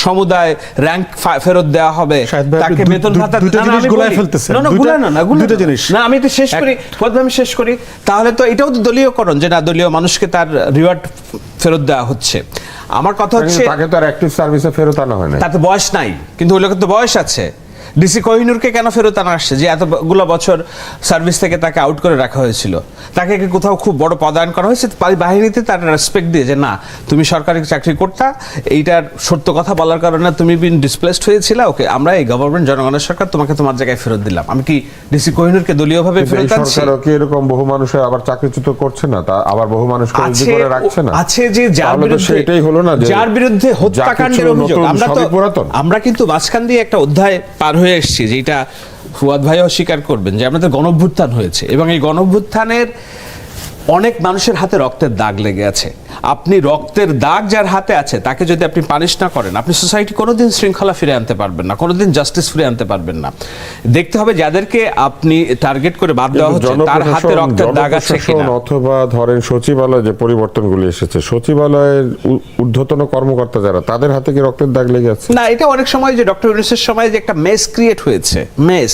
সমুদায় র্যাঙ্ক ফেরত দেওয়া হবে, শাহেদ ভাই, তাকে আপনি বেতন ভাতা। দুটো না, না, জিনিস আমি গোলায় বলি। ফেলতেছেন। না, না, গোলায় না, না, গোলায় দুটো না। জিনিস। না, আমি এটা শেষ করি, আমি শেষ করি। তাহলে তো এটাও তো দলীয়করণ, যে না দলীয় মানুষকে তার রিওয়ার্ড ফেরত দেওয়া হচ্ছে। আমার কথা হচ্ছে তাকে তো আর অ্যাক্টিভ সার্ভিসে ফেরত আনা হয় না। তার তো বয়স নাই, কিন্তু ওই লোকের তো বয়স আছে। ডিসি কোহিনুরকে কেন ফেরত আনা আসছে, যে এতগুলো বছর সার্ভিস থেকে তাকে আউট করে রাখা হয়েছিল? তাকে কি কোথাও খুব বড় পদায়ন করা হয়েছে বাহিনীতে, তার রেসপেক্ট দিয়ে যে না তুমি সরকারি চাকরি করতা, এইটার সত্য কথা বলার কারণে তুমি বিন ডিসপ্লেসড হয়েছিল, ওকে আমরা এই গভর্নমেন্ট জনগণের সরকার তোমাকে তোমার জায়গায় ফেরত দিলাম। আমি কি ডিসি কোহিনুরকে দলীয়ভাবে কিন্তু এই ফেরত আনছি? সরকারও কি এরকম বহু মানুষের আবার চাকরিচ্যুত করছে না, তা আবার বহু মানুষকে আছে, করে রাখছে না? আছে যে যার তাহলে তো বিরুদ্ধে, সেটাই হলো না যে যার বিরুদ্ধে হত্যাকাণ্ডের যা কিছু অভিযোগ। নতুন, আমরা তো সবই পুরাতন। আমরা কিন্তু মাঝখান দিয়ে একটা অধ্যায় পার হয়ে এসেছি, যেটা ফুয়াদ ভাইও স্বীকার করবেন, যে আমাদের গণঅভ্যুত্থান হয়েছে এবং এই গণঅভ্যুত্থানের অনেক মানুষের হাতে রক্তের দাগ লেগে আছে। আপনি রক্তের দাগ যার হাতে আছে তাকে যদি আপনি পানিশ না করেন, আপনি সোসাইটি কোনোদিন শৃঙ্খলা ফিরে আনতে পারবেন না, কোনোদিন জাস্টিস ফিরে আনতে পারবেন না। দেখতে হবে যাদেরকে আপনি টার্গেট করে বাদ দেওয়া হচ্ছে তার হাতে রক্তের দাগ আছে কিনা। অথবা ধরেন সচিবালয়ে যে পরিবর্তনগুলি এসেছে, সচিবালয়ের ঊর্ধ্বতন কর্মকর্তা যারা, তাদের হাতে কি রক্তের দাগ লেগে আছে? না, এটা অনেক সময় যে ডক্টর ইউনূসের সময় যে একটা মেস ক্রিয়েট হয়েছে, মেস,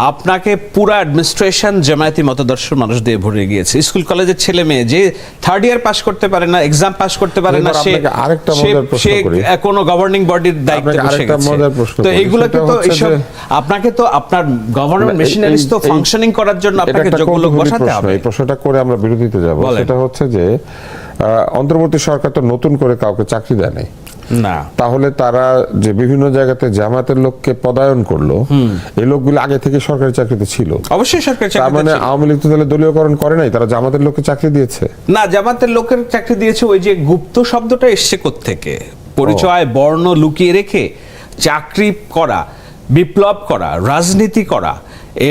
আপনাকে পুরো অ্যাডমিনিস্ট্রেশন জামায়াতি মতদর্শের মানুষ দিয়ে ভরে গিয়েছে। স্কুল কলেজের ছেলে মেয়ে যে 3rd ইয়ার পাস করতে পারে না, এক্সাম পাস করতে পারে না, সে আরেকটা মজার প্রশ্ন করি, কোনো গভর্নিং বডির দায়িত্বে বসে গেছে। তো এইগুলোকে তো এইসব আপনাকে তো আপনার গভর্নমেন্ট মেশিনারিজ তো ফাংশনিং করার জন্য আপনাকে যোগ্য লোক বসাতে হবে। এই প্রশ্নটা করে আমরা বিরতিতে যাব। সেটা হচ্ছে যে অন্তর্বর্তী সরকার তো নতুন করে কাউকে চাকরি দেয় নাই, না। তাহলে তারা যে বিভিন্ন জায়গাতে জামাতের লোককে পদায়ন করলো, এই লোকগুলো আগে থেকে সরকারি চাকরিতে ছিল। অবশ্যই সরকারি তার চাকরি মানে আওয়ামী লীগ তো তাহলে দলীয়করণ করে নাই, তারা জামাতের লোককে চাকরি দিয়েছে। না, জামাতের লোকের চাকরি দিয়েছে। ওই যে গুপ্ত শব্দটা এসছে কোত্থেকে, পরিচয় বর্ণ লুকিয়ে রেখে চাকরি করা, বিপ্লব করা, রাজনীতি করা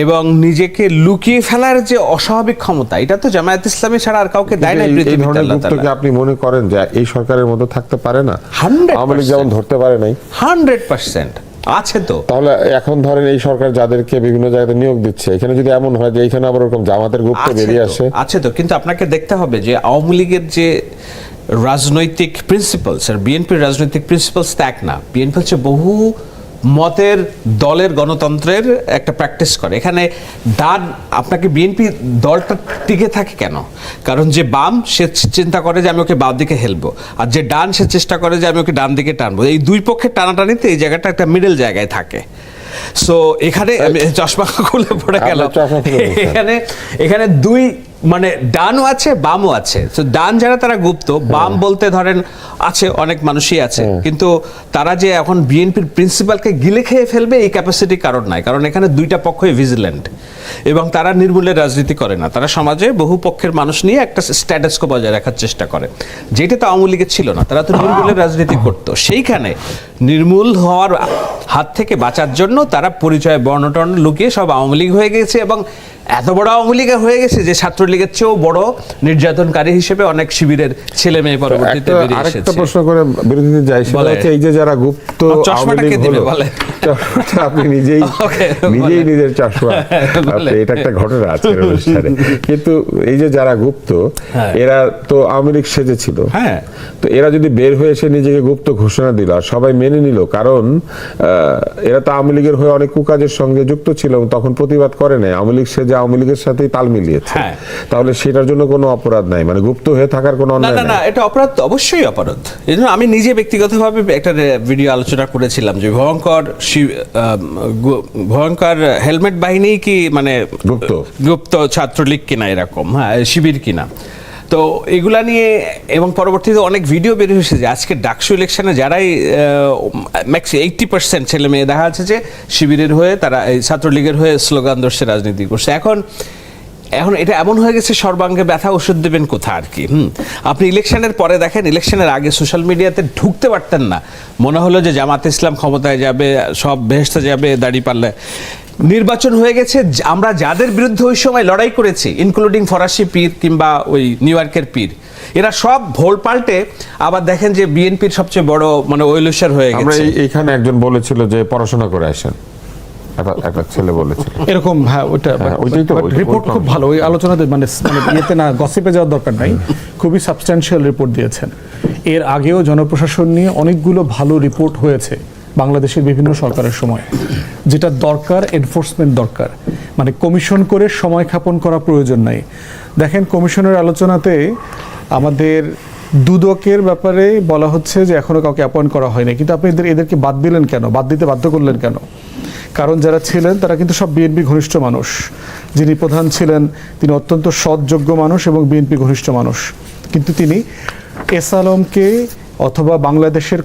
এবং নিজেকে লুকিয়ে ফেলার যে অস্বাভাবিক ক্ষমতা, এটা তো জামায়াত ইসলামী ছাড়া আর কাউকে দেয় না এই পৃথিবীতে ধরনের আল্লাহ গুপ্তকে তাআলা। আপনি মনে করেন যে এই সরকারের মধ্যে থাকতে পারে না? 100% আওয়ামী লীগ যেমন ধরতে পারে নাই, 100% আছে তো। তাহলে এখন ধরেন এই সরকার যাদেরকে বিভিন্ন জায়গায় নিয়োগ দিচ্ছে, এখানে যদি এমন হয় যে এখানে আবার ওরকম জামাতের গুপ্ত বেরিয়ে আসে। আছে তো, কিন্তু আপনাকে দেখতে হবে যে আওয়ামী লীগের যে রাজনৈতিক প্রিন্সিপালস আর বিএনপির রাজনৈতিক প্রিন্সিপালস ত্যাগ না। বিএনপি হচ্ছে বহু মতের দলের গণতন্ত্রের একটা প্র্যাকটিস করে। এখানে ডান, আপনাকে বিএনপি দলটা টিকে থাকে কেন? কারণ যে বাম সে চিন্তা করে যে আমি ওকে বাম দিকে হেলবো, আর যে ডান সে চেষ্টা করে যে আমি ওকে ডান দিকে টানবো। এই দুই পক্ষের টানাটানিতে এই জায়গাটা একটা মিডল জায়গায় থাকে। সো এখানে চশমা খুলে পড়ে গেল, এখানে দুই মানে ডানও আছে বামও আছে। তো ডান যারা তারা গুপ্ত, বাম বলতে ধরেন আছে অনেক মানুষই আছে, কিন্তু তারা যে এখন বিএনপির প্রিন্সিপালকে গিলে খেয়ে ফেলবে এই ক্যাপাসিটি কারণ নাই। কারণ এখানে দুইটা পক্ষই ভিজিল্যান্ট এবং তারা নির্মূলের রাজনীতি করে না। তারা সমাজে বহু পক্ষের মানুষ নিয়ে একটা স্ট্যাটাসকো বজায় রাখার চেষ্টা করে, যেটা তো আওয়ামী লীগের ছিল না। তারা তো নির্মূলের রাজনীতি করতো। সেইখানে নির্মূল হওয়ার হাত থেকে বাঁচার জন্য তারা পরিচয় বর্ণটর্ণ লুকিয়ে সব আওয়ামী লীগ হয়ে গেছে এবং এত বড় আওয়ামী লীগ হয়ে গেছে যে ছাত্রলীগের চেয়েও বড় নির্যাতনকারী হিসেবে অনেক শিবিরের ছেলে মেয়ে পরবর্তীতে বেরিয়ে এসেছে। আরেকটা প্রশ্ন করে বিরোধীদের যাই, সেটা হচ্ছে এই যে যারা গুপ্ত আওয়ামী লীগ হলো, আপনি নিজেই নিজের চশমা, এটা একটা ঘটনা আছে অনুষ্ঠানে। কিন্তু এই যে যারা গুপ্ত, এরা তো আওয়ামী লীগ সেজেছিল। হ্যাঁ, তো এরা যদি বের হয়ে এসে নিজেকে গুপ্ত ঘোষণা দিল আর সবাই মেনে নিল, কারণ এরা তো আওয়ামী লীগের হয়ে অনেক কুকাজের সঙ্গে যুক্ত ছিল, তখন প্রতিবাদ করে নাই, আওয়ামী লীগ সেজে আওয়ামী লীগের সাথেই তাল মিলিয়েছে, তাহলে সেটার জন্য কোনো অপরাধ নাই, মানে গুপ্ত হয়ে থাকার কোনো অন্যায় নাই? না, এটা অপরাধ, অবশ্যই অপরাধ। এই জন্য আমি নিজে ব্যক্তিগতভাবে একটা ভিডিও আলোচনা করেছিলাম যে ভয়ঙ্কর হেলমেট বাহিনী কি মানে গুপ্ত ছাত্রলীগ কিনা, এরকম শিবির কিনা। তো এগুলা নিয়ে এবং পরবর্তীতে অনেক ভিডিও বের হয়েছে যে আজকে ডাকসু ইলেকশনে যারাই ম্যাক্স 80% ছেলে মেয়ে দেখা যাচ্ছে যে শিবিরের হয়ে, তারা এই ছাত্রলীগের হয়ে স্লোগান ধরছে, রাজনীতি করছে। এখন এটা এমন হয়ে গেছে সর্বাঙ্গে ব্যথা, ওষুধ দেবেন কোথা আর কি। আপনি ইলেকশনের পরে দেখেন, ইলেকশনের আগে সোশ্যাল মিডিয়াতে ঢুকতে পারতেন না, মনে হলো যে জামাত ইসলাম ক্ষমতায় যাবে, সব বেহেশতে যাবে দাড়ি পাল্লে। নির্বাচন হয়ে গেছে, আমরা যাদের বিরুদ্ধে ওই সময় লড়াই করেছি, ইনক্লুডিং ফরাসি পীর কিংবা ওই নিউ ইয়র্কের পীর, এরা সব ভোল পাল্টে আবার দেখেন যে বিএনপির সবচেয়ে বড় মানে ওয়েলুশার হয়ে গেছে। আমরা এইখানে একজন বলেছিল যে পড়াশোনা করে আসেন, একটা ছেলে বলেছিল এরকম। হ্যাঁ, ওইটাই তো রিপোর্ট খুব ভালো। ওই আলোচনাতে মানে ইয়েতে না, গসিপে যাওয়ার দরকার নাই, খুবই সাবস্ট্যান্সিয়াল রিপোর্ট দিয়েছেন। এর আগেও জনপ্রশাসন নিয়ে অনেকগুলো ভালো রিপোর্ট হয়েছে বাংলাদেশের বিভিন্ন সরকারের সময়। যেটা দরকার, এনফোর্সমেন্ট দরকার, মানে কমিশন করে সময় ক্ষেপণ করা প্রয়োজন নাই। দেখেন, কমিশনের আলোচনাতে আমাদের দুদকের ব্যাপারে বলা হচ্ছে যে এখনো কাউকে অ্যাপয়েন্ট করা হয়নি, কিন্তু আপনি এদেরকে বাদ দিলেন কেন, বাদ দিতে বাধ্য করলেন কেন? কারণ যারা ছিলেন তারা কিন্তু সব বিএনপি ঘনিষ্ঠ মানুষ। যিনি প্রধান ছিলেন তিনি অত্যন্ত সৎযোগ্য মানুষ এবং বিএনপি ঘনিষ্ঠ মানুষ, কিন্তু তিনি এস আলমকে অথবা বাংলাদেশের,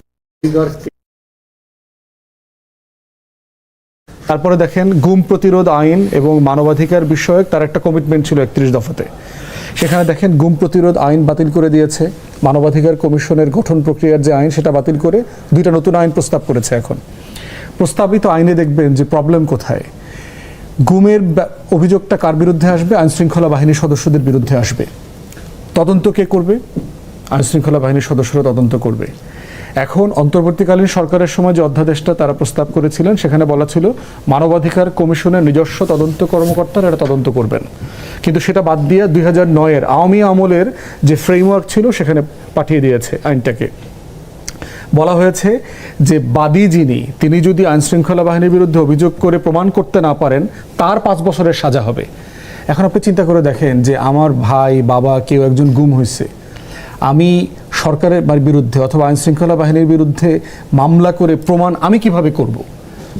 তারপরে দেখেন গুম প্রতিরোধ আইন এবং মানবাধিকার বিষয়ক তার একটা কমিটমেন্ট ছিল 31 দফাতে। সেখানে দেখেন গুম প্রতিরোধ আইন বাতিল করে দিয়েছে, মানবাধিকার কমিশনের গঠন প্রক্রিয়ার যে আইন সেটা বাতিল করে 2টা নতুন আইন প্রস্তাব করেছে। এখন প্রস্তাবিত আইনে দেখবেন যে প্রবলেম কোথায়। গুমের অভিযোগটা কার বিরুদ্ধে আসবে? আইনশৃঙ্খলা বাহিনীর সদস্যদের বিরুদ্ধে আসবে। তদন্ত কে করবে? আইনশৃঙ্খলা বাহিনীর সদস্যরা তদন্ত করবে। এখন অন্তর্বর্তীকালীন সরকারের সময় যে অধ্যাদেশটা তারা প্রস্তাব করেছিলেন, সেখানে বলা ছিল মানবাধিকার কমিশনের নিজস্ব তদন্ত কর্মকর্তারা এটা তদন্ত করবেন, কিন্তু সেটা বাদ দিয়ে 2009-এর আওয়ামী আমলের যে ফ্রেমওয়ার্ক ছিল সেখানে পাঠিয়ে দিয়েছে আইনটাকে। বলা হয়েছে যে বাদী যিনি, তিনি যদি আইনশৃঙ্খলা বাহিনীর বিরুদ্ধে অভিযোগ করে প্রমাণ করতে না পারেন, তার 5 বছরের সাজা হবে। এখন আপনি চিন্তা করে দেখেন যে আমার ভাই, বাবা, কেউ একজন গুম হয়েছে, আমি সরকারের বিরুদ্ধে অথবা আইনশৃঙ্খলা বাহিনীর বিরুদ্ধে মামলা করে প্রমাণ আমি কিভাবে করব?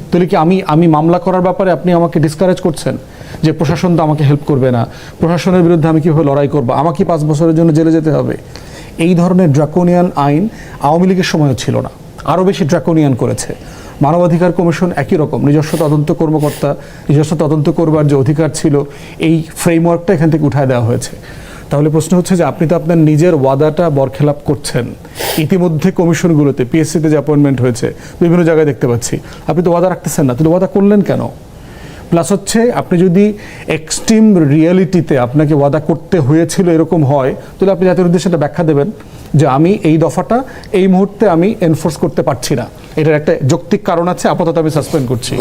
তাহলে কি আমি মামলা করার ব্যাপারে আপনি আমাকে ডিসকারেজ করছেন যে প্রশাসন তো আমাকে হেল্প করবে না, প্রশাসনের বিরুদ্ধে আমি কিভাবে লড়াই করব, আমাকে 5 বছরের জন্য জেলে যেতে হবে? এই ধরনের ড্রাকোনিয়ান আইন আওয়ামী লীগের সময়ও ছিল না। আরও বেশি ড্রাকোনিয়ান করেছে। মানবাধিকার কমিশন একই রকম, নিজস্ব তদন্ত কর্মকর্তা, নিজস্ব তদন্ত করবার যে অধিকার ছিল, এই ফ্রেমওয়ার্কটা এখান থেকে উঠায় দেওয়া হয়েছে। তাহলে প্রশ্ন হচ্ছে যে আপনি তো আপনার নিজের ওয়াদাটা বরখেলাপ করছেন। ইতিমধ্যে কমিশনগুলোতে, পিএসসিতে যে অ্যাপয়েন্টমেন্ট হয়েছে, বিভিন্ন জায়গায় দেখতে পাচ্ছি আপনি তো ওয়াদা রাখতেছেন না, তাহলে ওয়াদা করলেন কেন? প্লাস হচ্ছে আপনি যদি এক্সট্রিম রিয়েলিটিতে আপনাকে ওয়াদা করতে হয়েছিল এরকম হয়, তাহলে আপনি জাতির উদ্দেশ্যে একটা ব্যাখ্যা দেবেন যে আমি এই দফাটা এই মুহূর্তে আমি এনফোর্স করতে পারছি না, এটার একটা যৌক্তিক কারণ আছে, আপাতত আমি সাসপেন্ড করছি।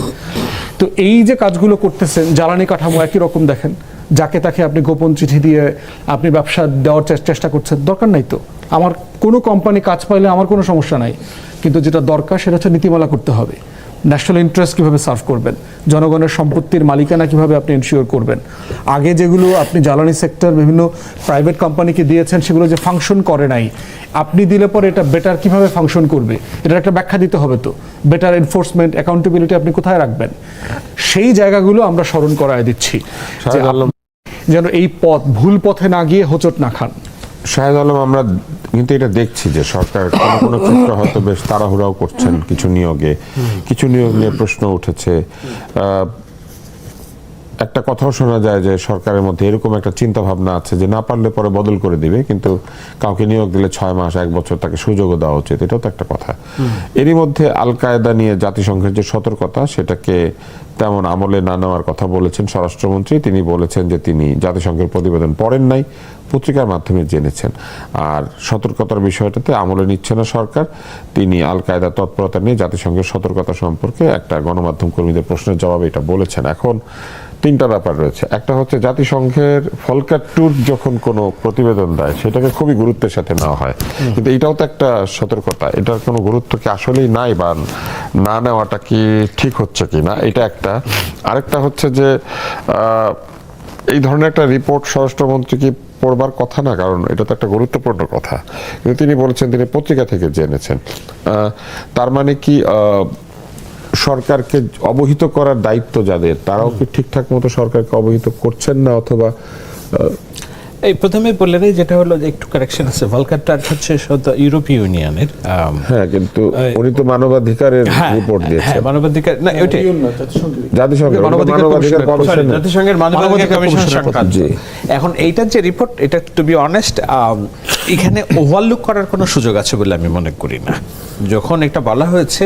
তো এই যে কাজগুলো করতেছেন, জ্বালানি কাঠামো একই রকম দেখেন, যাকে তাকে আপনি গোপন চিঠি দিয়ে আপনি ব্যবসা দেওয়ার চেষ্টা করছেন। দরকার নাই তো, আমার কোনো কোম্পানি কাজ পাইলে আমার কোনো সমস্যা নাই, কিন্তু যেটা দরকার সেটা হচ্ছে নীতিমালা করতে হবে। ন্যাশনাল ইন্টারেস্ট কীভাবে সার্ভ করবেন, জনগণের সম্পত্তির মালিকানা কীভাবে আপনি এনশিওর করবেন। আগে যেগুলো আপনি জ্বালানি সেক্টর বিভিন্ন প্রাইভেট কোম্পানিকে দিয়েছেন, সেগুলো যে ফাংশন করে নাই, আপনি দিলে পরে এটা বেটার কীভাবে ফাংশন করবে, এটার একটা ব্যাখ্যা দিতে হবে। তো বেটার এনফোর্সমেন্ট, অ্যাকাউন্টেবিলিটি আপনি কোথায় রাখবেন, সেই জায়গাগুলো আমরা স্মরণ করায় দিচ্ছি যে যেন এই পথ ভুল পথে না গিয়ে হোঁচট না খান। শাহেদ আলম, আমরা কিন্তু এটা দেখছি যে সরকার কোনো কোনো ক্ষেত্রে হয়তো বেশ তাড়াহুড়াও করছেন কিছু নিয়োগ নিয়ে প্রশ্ন উঠেছে। একটা কথাও শোনা যায় যে সরকারের মধ্যে এরকম একটা চিন্তা ভাবনা আছে যে না পারলে পরে বদল করে দিবে, কিন্তু কাউকে নিয়োগ দিলে 6 মাস 1 বছর তাকে সুযোগও দেওয়া উচিত, এটাও তো একটা কথা। এরই মধ্যে আল কায়েদা নিয়ে জাতিসংঘের যে সতর্কতা, সেটাকে তেমন আমলে না নেওয়ার কথা বলেছেন স্বরাষ্ট্রমন্ত্রী। তিনি বলেছেন যে তিনি জাতিসংঘের প্রতিবেদন পড়েন নাই, পত্রিকার মাধ্যমে জেনেছেন, আর সতর্কতার বিষয়টাতে আমলে নিচ্ছে না সরকার। তিনি আল কায়েদার তৎপরতা নিয়ে জাতিসংঘের সতর্কতা সম্পর্কে একটা গণমাধ্যম কর্মীদের প্রশ্নের জবাবে এটা বলেছেন। এখন 3টা ব্যাপার রয়েছে। একটা হচ্ছে জাতিসংঘের ফলকার ট্যুর যখন কোনো প্রতিবেদন দেয় সেটাকে খুবই গুরুত্বের সাথে নেওয়া হয়, কিন্তু এটাও তো একটা সতর্কতা। এটার কোনো গুরুত্ব কি আসলেই নাই, বা না নেওয়াটা কি ঠিক হচ্ছে কি না, এটা একটা। আরেকটা হচ্ছে যে এই ধরনের একটা রিপোর্ট স্বরাষ্ট্রমন্ত্রী কি পড়বার কথা না, কারণ এটা তো একটা গুরুত্বপূর্ণ কথা, কিন্তু তিনি বলেছেন তিনি পত্রিকা থেকে জেনেছেন। তার মানে কি সরকারকে অবহিত করার দায়িত্ব যাদের, তারাও কি ঠিকঠাক মতো সরকারকে অবহিত করছেন না, অথবা এই প্রথমে বললেন যেটা হলো যে একটু কারেকশন আছে, ভলকারটা হচ্ছে ইউরোপীয় ইউনিয়নের। হ্যাঁ, কিন্তু উনি তো মানবাধিকারের রিপোর্ট দিয়েছেন। মানবাধিকার না, ওইটাই জাতিসংঘের মানবাধিকার কমিশন সংক্রান্ত। এখন এইটার যে রিপোর্ট, এটা টু বি অনেস্ট এখানে ওভারলুক করার কোনো সুযোগ আছে বলে আমি মনে করি না। যখন এটা বলা হয়েছে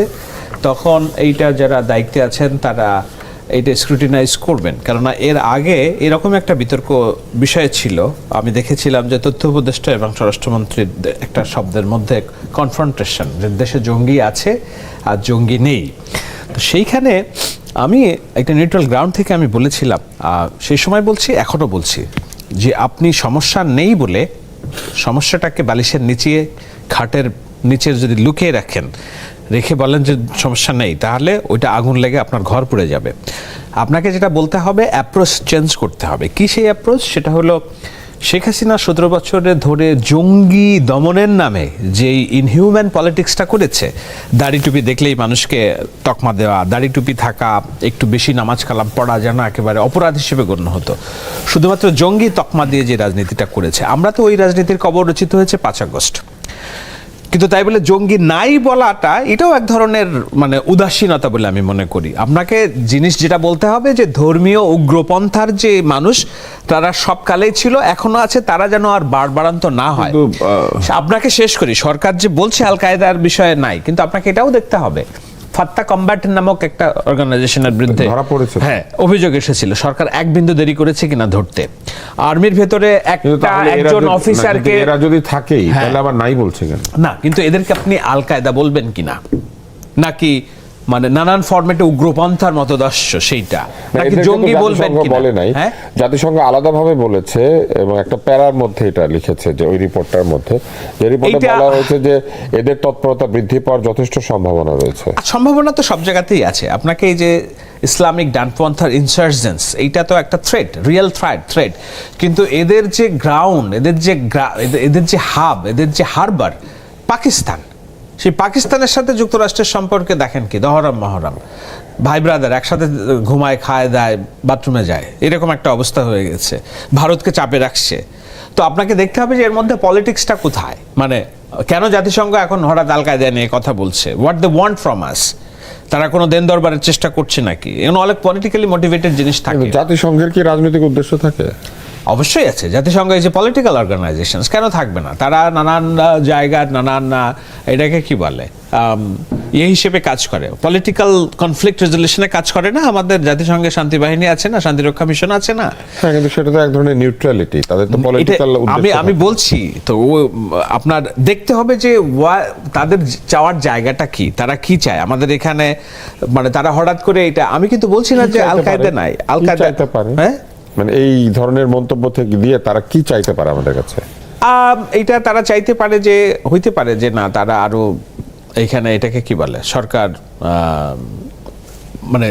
তখন এইটা যারা দায়িত্বে আছেন তারা এইটা স্ক্রুটিনাইজ করবেন, কেননা এর আগে এরকম একটা বিতর্ক বিষয় ছিল। আমি দেখেছিলাম যে তথ্য উপদেষ্টা এবং স্বরাষ্ট্রমন্ত্রীর একটা শব্দের মধ্যে কনফ্রন্টেশন, যে দেশে জঙ্গি আছে আর জঙ্গি নেই। তো সেইখানে আমি একটা নিউট্রাল গ্রাউন্ড থেকে আমি বলেছিলাম, সেই সময় বলছি, এখনও বলছি, যে আপনি সমস্যা নেই বলে সমস্যাটাকে বালিশের নিচে, খাটের নিচে যদি লুকিয়ে রেখে বলেন যে সমস্যা নেই, তাহলে ওইটা আগুন লেগে আপনার ঘর পুড়ে যাবে। আপনাকে যেটা বলতে হবে, অ্যাপ্রোচ চেঞ্জ করতে হবে। কি সেই অ্যাপ্রোচ? সেটা হলো শেখ হাসিনা 17 বছরে ধরে জঙ্গি দমনের নামে যেই ইনহিউম্যান পলিটিক্সটা করেছে, দাড়ি টুপি দেখলেই মানুষকে তকমা দেওয়া, দাড়ি টুপি থাকা, একটু বেশি নামাজ কালাম পড়া যেন একেবারে অপরাধ হিসেবে গণ্য হতো, শুধুমাত্র জঙ্গি তকমা দিয়ে যে রাজনীতিটা করেছে, আমরা তো ওই রাজনীতির কবর রচিত হয়েছে 5 আগস্ট। কিন্তু তাই বলে জঙ্গি নাই বলাটা এটাও এক ধরনের মানে উদাসীনতা বলে আমি মনে করি। আপনাকে জিনিস যেটা বলতে হবে যে ধর্মীয় উগ্রপন্থার যে মানুষ, তারা সব কালেই ছিল, এখনো আছে, তারা যেন আর বাড়বাড়ান্ত না হয়। আপনাকে শেষ করি, সরকার যে বলছে আল কায়েদার বিষয়ে নাই, কিন্তু আপনাকে এটাও দেখতে হবে ফাত্তা কম্ব্যাট নামক একটা অর্গানাইজেশনের বিরুদ্ধে ধরা পড়েছে, হ্যাঁ, অভিযোগ এসেছিল। সরকার এক বিন্দু দেরি করেছে কিনা ধরতে। আর্মির ভেতরে একজন অফিসারকে, এরা যদি থাকেই তাহলে আবার নাই বলছে কেন? না, কিন্তু এদেরকে আপনি আল কায়েদা বলবেন কিনা, নাকি মানে নানান ফরম্যাটে উগ্রপন্থার মতদর্শ সেইটা, নাকি জঙ্গি বলবেন কিনা? বলে নাই, জাতিসংঘ আলাদাভাবে বলেছে এবং একটা প্যারার মধ্যে এটা লিখেছে যে ওই রিপোর্টটার মধ্যে, যে রিপোর্টে বলা হয়েছে যে এদের তৎপরতা বৃদ্ধি পাওয়ার যথেষ্ট সম্ভাবনা রয়েছে। সম্ভাবনা তো সব জায়গাতেই আছে। আপনাকে এই যে ইসলামিক ডানপন্থার ইনসার্জেন্স, এইটা তো একটা থ্রেট, রিয়েল থ্রেট, কিন্তু এদের যে গ্রাউন্ড, এদের যে হাব, এদের যে হারবার পাকিস্তান, সেই পাকিস্তানের সাথে যুক্তরাষ্ট্রের সম্পর্কে দেখেন কি দহরম মহরম, ভাই ব্রাদার একসাথে ঘুমায়, খায়, দায়, বাথরুমে যায়, এরকম একটা অবস্থা হয়ে গেছে। ভারতকে চাপে রাখছে। তো আপনাকে দেখতে হবে যে এর মধ্যে পলিটিক্সটা কোথায়, মানে কেন জাতিসংঘ এখন হঠাৎ আল কায়দা নিয়ে কথা বলছে, what they want from us, তারা কোনো দেন দরবারের চেষ্টা করছে নাকি, এগুলো অনেক পলিটিক্যালি মোটিভেটেড জিনিস থাকে। জাতিসংঘের কি রাজনৈতিক উদ্দেশ্য থাকে? অবশ্যই আছে। জাতিসংঘ এই যে পলিটিক্যাল অর্গানাইজেশন, কেন থাকবে না? তারা নানান জায়গার নানান এটাকে কি বলে হিসেবে কাজ করে, পলিটিক্যাল কনফ্লিক্ট রেজলিউশনে কাজ করে না। আমাদের জাতিসংঘের শান্তি বাহিনী আছে না, শান্তিরক্ষা মিশন আছে না? হ্যাঁ, কিন্তু সেটা তো এক ধরনের নিউট্রালিটি, তাদের তো পলিটিক্যাল আমি বলছি তো আপনার দেখতে হবে যে তাদের চাওয়ার জায়গাটা কি, তারা কি চায় আমাদের এখানে, মানে তারা হঠাৎ করে এটা, আমি কিন্তু বলছি না যে আল কায়দা নাই, আল কায়দা চাইতে পারে, হ্যাঁ, মানে এই ধরনের মন্তব্য থেকে দিয়ে তারা কি চাইতে পারে আমাদের কাছে? এইটা তারা চাইতে পারে যে, হইতে পারে যে না তারা আরো এইখানে এটাকে কি বলে সরকার মানে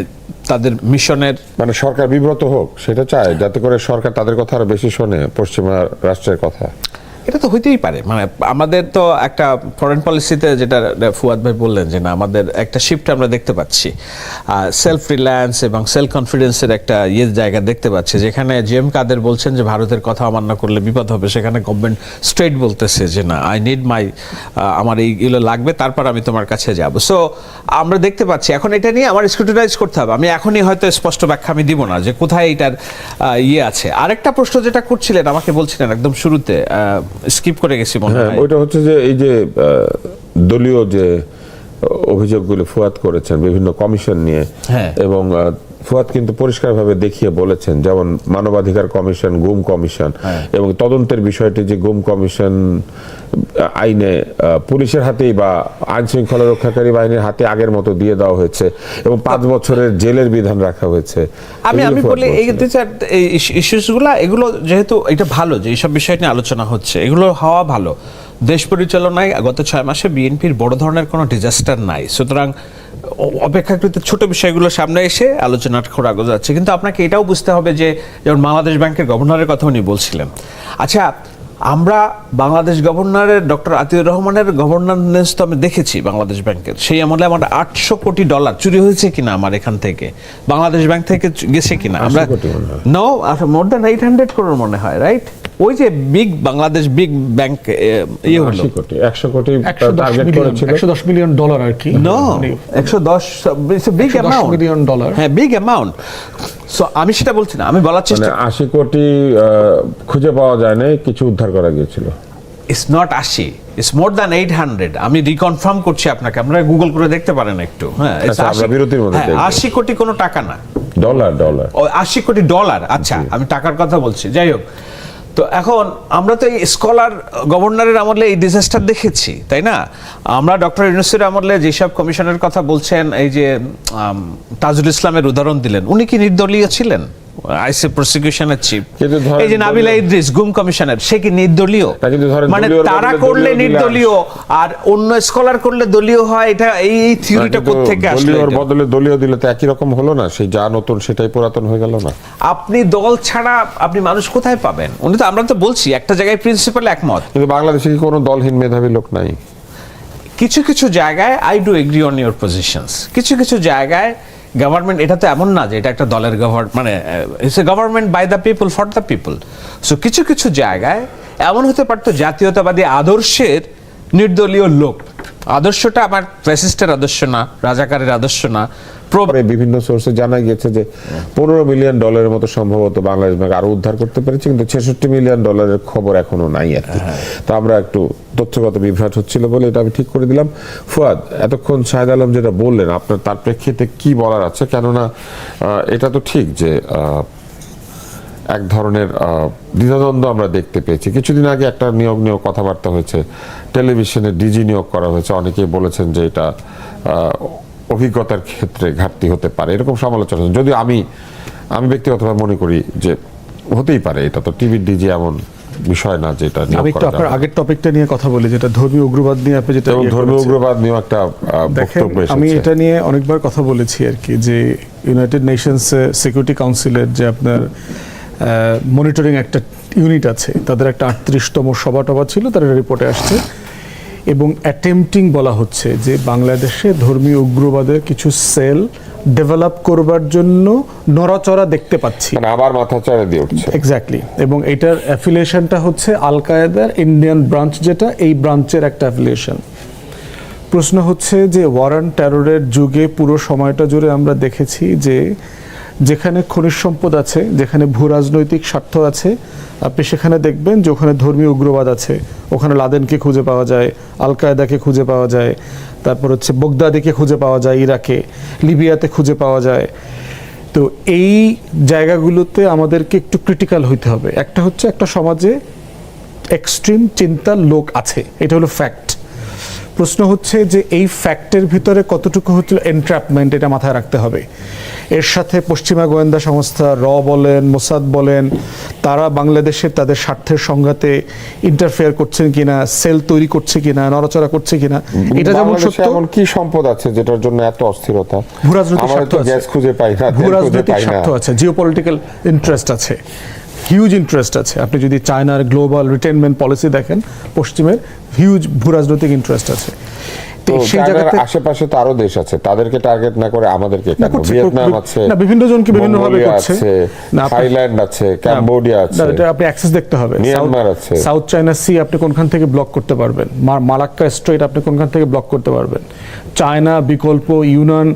তাদের মিশনের, মানে সরকার বিব্রত হোক সেটা চায়, যাতে করে সরকার তাদের কথা আরো বেশি শোনে, পশ্চিমা রাষ্ট্রের কথা। এটা তো হইতেই পারে। মানে আমাদের তো একটা ফরেন পলিসিতে যেটা ফুয়াদ ভাই বললেন যে না আমাদের একটা শিফট আমরা দেখতে পাচ্ছি, সেলফ রিলায়েন্স এবং সেলফ কনফিডেন্সের একটা জায়গা দেখতে পাচ্ছি, যেখানে জিএম কাদের বলছেন যে ভারতের কথা অমান্য করলে বিপদ হবে, সেখানে গভর্নমেন্ট স্ট্রেট বলতেছে যে না আই নিড মাই, আমার এইগুলো লাগবে, তারপর আমি তোমার কাছে যাব। সো আমরা দেখতে পাচ্ছি এখন এটা নিয়ে আমার স্ক্রুটিনাইজ করতে হবে। আমি এখনই হয়তো স্পষ্ট ব্যাখ্যা আমি দিব না যে কোথায় এটার আছে। আরেকটা প্রশ্ন যেটা করছিলেন আমাকে বলছিলেন একদম শুরুতে, স্কিপ করে গেছি মনে হয়, ওইটা হচ্ছে যে এই যে দলীয় যে অভিযোগগুলো ফুয়াদ করেছেন বিভিন্ন কমিশন নিয়ে, এবং ফুয়াদ কিন্তু পরিষ্কারভাবে দেখিয়ে বলেছেন, যেমন মানবাধিকার কমিশন, গুম কমিশন, এবং তদন্তের বিষয়টি যে গুম কমিশন আইনে পুলিশের হাতেই বা আইন শৃঙ্খলা রক্ষাকারী বাহিনীর হাতে আগের মতো দিয়ে দেওয়া হয়েছে, এবং 5 বছরের জেলের বিধান রাখা হয়েছে। আমি বলি এই ইস্যুসগুলো, এগুলো যেহেতু এটা ভালো যে এইসব বিষয় নিয়ে আলোচনা হচ্ছে, এগুলো হওয়া ভালো। দেশ পরিচালনায় গত 6 মাসে বিএনপির বড় ধরনের কোনো ডিজাস্টার নাই, সুতরাং অপেক্ষাকৃত ছোট বিষয়গুলো সামনে এসে আলোচনার খোরাক যাচ্ছে। কিন্তু আপনাকে এটাও বুঝতে হবে যে যেমন বাংলাদেশ ব্যাংকের গভর্নরের কথা উনি বলছিলেন, আচ্ছা আমরা বাংলাদেশ গভর্নরের ডক্টর আতিউর রহমানের গভর্নেন্স তো আমি দেখেছি বাংলাদেশ ব্যাংকের, সেই আমলে আমার $800 কোটি চুরি হয়েছে কিনা আমার এখান থেকে, বাংলাদেশ ব্যাংক থেকে গেছে কিনা, আমরা নো মোর দ্যান 800 crore মনে হয়, রাইট? ওই যে বিগ বাংলাদেশ বিগ ব্যাংক ইয়ে হলো 100 কোটি টার্গেট করেছিল, $110 মিলিয়ন আর কি, no 110 big amount, million dollar, হ্যাঁ বিগ অ্যামাউন্ট। সো আমি সেটা বলছি না, আমি বলার চেষ্টা, 80 কোটি খুঁজে পাওয়া যায় না, কিছু উদ্ধার করা গিয়েছিল। It's not 80, it's more than 800। আমি রিকনফার্ম করছি আপনাকে, আপনারা গুগল করে দেখতে পারেন একটু। হ্যাঁ, আমরা বিরতির মধ্যে দেখব। 80 কোটি কোনো টাকা না, ডলার। ও 80 কোটি ডলার, আচ্ছা আমি টাকার কথা বলছি। যাই হোক, তো এখন আমরা তো এই স্কলার গভর্নরের আমলে এই ডিজাস্টার দেখেছি, তাই না? আমরা ডক্টর ইউনূসের আমলে যেসব কমিশনের কথা বলছেন, এই যে তাজুল ইসলামের উদাহরণ দিলেন, উনি কি নির্দলীয় ছিলেন? আইসি প্রসিকিউশনের চিফ, এই যে নাবিলা ইদ্রিস গুম কমিশনার, সে কি নির্দলীয়? মানে তারা করলে নির্দলীয় আর অন্য স্কলার করলে দলীয় হয়, এটা এই থিওরিটা কোত্থেকে আসলো? দলীয়র বদলে দলীয় দিলে তো একই রকম হলো না, সেই যা নতুন সেটাই পুরাতন হয়ে গেল না? আপনি দল ছাড়া আপনি মানুষ কোথায় পাবেন? উনি তো, আমরা তো বলছি একটা জায়গায় প্রিন্সিপাল একমত, কিন্তু বাংলাদেশে কি কোনো দলহীন মেধাবী লোক নাই? কিছু কিছু জায়গায় I do agri on your positions, কিছু কিছু জায়গায় গভর্নমেন্ট, এটা তো এমন না যে এটা একটা দলের গভর্নমেন্ট, মানে it's a government by the people for the people. So কিছু কিছু জায়গায় এমন হতে পারতো জাতীয়তাবাদী আদর্শের নির্দলীয় লোক, আদর্শটা আমার ফ্যাসিস্টের আদর্শ না, রাজাকারের আদর্শ না। বিভিন্ন সোর্সে জানা গিয়েছে যে $15 মিলিয়ন মতো সম্ভবত বাংলাদেশ ব্যাংক আরো উদ্ধার করতে পেরেছে, কিন্তু $66 মিলিয়ন খবর এখনো নাই আর কি। তো আমরা একটু তথ্যগত বিভ্রাট হচ্ছিল বলে এটা আমি ঠিক করে দিলাম। ফুয়াদ, এতক্ষণ শাহেদ আলম যেটা বললেন, আপনার তার প্রেক্ষিতে কি বলার আছে? কেননা এটা তো ঠিক যে এক ধরনের দ্বিধাদ্বন্দ্ব আমরা দেখতে পেয়েছি। কিছুদিন আগে একটা নিয়োগ নিয়ে কথাবার্তা হয়েছে, টেলিভিশনে ডিজি নিয়োগ করা হয়েছে, অনেকেই বলেছেন যে এটা অভিজ্ঞতার ক্ষেত্রে ঘাটতি হতে পারে, এরকম সমালোচনা। যদি আমি ব্যক্তিগতভাবে মনে করি যে হতেই পারে, এটা তো টিভির ডিজি এমন বিষয় না যেটা। আমি একটু আপনার আগের টপিকটা নিয়ে কথা বলি, যেটা ধর্মীয় উগ্রবাদ নিয়ে আপনি যেটা ধর্মীয় উগ্রবাদ নিয়ে একটা বক্তব্য এসেছে। আমি এটা নিয়ে অনেকবার কথা বলেছি আর কি, যে ইউনাইটেড নেশনস সিকিউরিটি কাউন্সিলের যে আপনার মনিটরিং একটা ইউনিট আছে, তাদের একটা 38তম সভা ছিল, তার রিপোর্টে আসছে এবং অ্যাটেম্পটিং বলা হচ্ছে যে বাংলাদেশে ধর্মীয় উগ্রবাদের কিছু সেল ডেভেলপ করবার জন্য নড়াচড়া দেখতে পাচ্ছি। মানে আবার মাথা চাড়া দিয়ে উঠছে। এক্স্যাক্টলি, এবং এটার অ্যাফিলিয়েশনটা হচ্ছে আল কায়েদার ইন্ডিয়ান ব্রাঞ্চ, যেটা এই ব্রাঞ্চের একটা অ্যাফিলিয়েশন। প্রশ্ন হচ্ছে যে ওয়ার অন টেররের যুগে পুরো সময়টা জুড়ে আমরা দেখেছি যে যেখানে খনিজ সম্পদ আছে, যেখানে ভূ রাজনৈতিক স্বার্থ আছে, আপনি সেখানে দেখবেন যে ওখানে ধর্মীয় উগ্রবাদ আছে। ওখানে লাদেনকে খুঁজে পাওয়া যায়, আল কায়েদাকে খুঁজে পাওয়া যায়, তারপর হচ্ছে বগদাদিকে খুঁজে পাওয়া যায়, ইরাকে, লিবিয়াতে খুঁজে পাওয়া যায়। তো এই জায়গাগুলোতে আমাদেরকে একটু ক্রিটিক্যাল হইতে হবে। একটা হচ্ছে একটা সমাজে এক্সট্রিম চিন্তার লোক আছে, এটা হলো ফ্যাক্ট। প্রশ্ন হচ্ছে যে এই ফ্যাক্টের ভিতরে কতটুকু হচ্ছে এন্ট্র্যাপমেন্ট, এটা মাথায় রাখতে হবে। এর সাথে পশ্চিমা গোয়েন্দা সংস্থা বলেন, মোসাদ বলেন, তারা বাংলাদেশে তাদের স্বার্থের সংঘাতে ইন্টারফেয়ার করছেন কিনা, সেল তৈরি করছে কিনা, নড়াচড়া করছে কিনা, এটা যেমন সত্য। এমন কি সম্পদ আছে যেটার জন্য এত অস্থিরতা? ভূরাজনৈতিক স্বার্থ আছে, গ্যাস খুঁজে পাই না, ভূরাজনৈতিক স্বার্থ আছে, জিওপলিটিক্যাল ইন্টারেস্ট আছে, হিউজ ইন্টারেস্ট আছে। আপনি যদি চায়নার গ্লোবাল রিটেনমেন্ট পলিসি দেখেন, পশ্চিমের হিউজ ভূরাজনৈতিক ইন্টারেস্ট আছে। তো সেই জায়গাতে আশেপাশে তো আরো দেশ আছে, তাদেরকে টার্গেট না করে আমাদেরকে কেন? ভিয়েতনাম আছে, না বিভিন্ন জনকে বিভিন্ন ভাবে করছে, থাইল্যান্ড আছে, কম্বোডিয়া আছে, এটা আপনি অ্যাক্সেস দেখতে হবে। মিয়ানমার আছে, সাউথ চায়না সি আপনি কোনখান থেকে ব্লক করতে পারবেন, মালাক্কা স্ট্রেট আপনি কোনখান থেকে ব্লক করতে পারবেন, চায়না বিকল্প ইউনান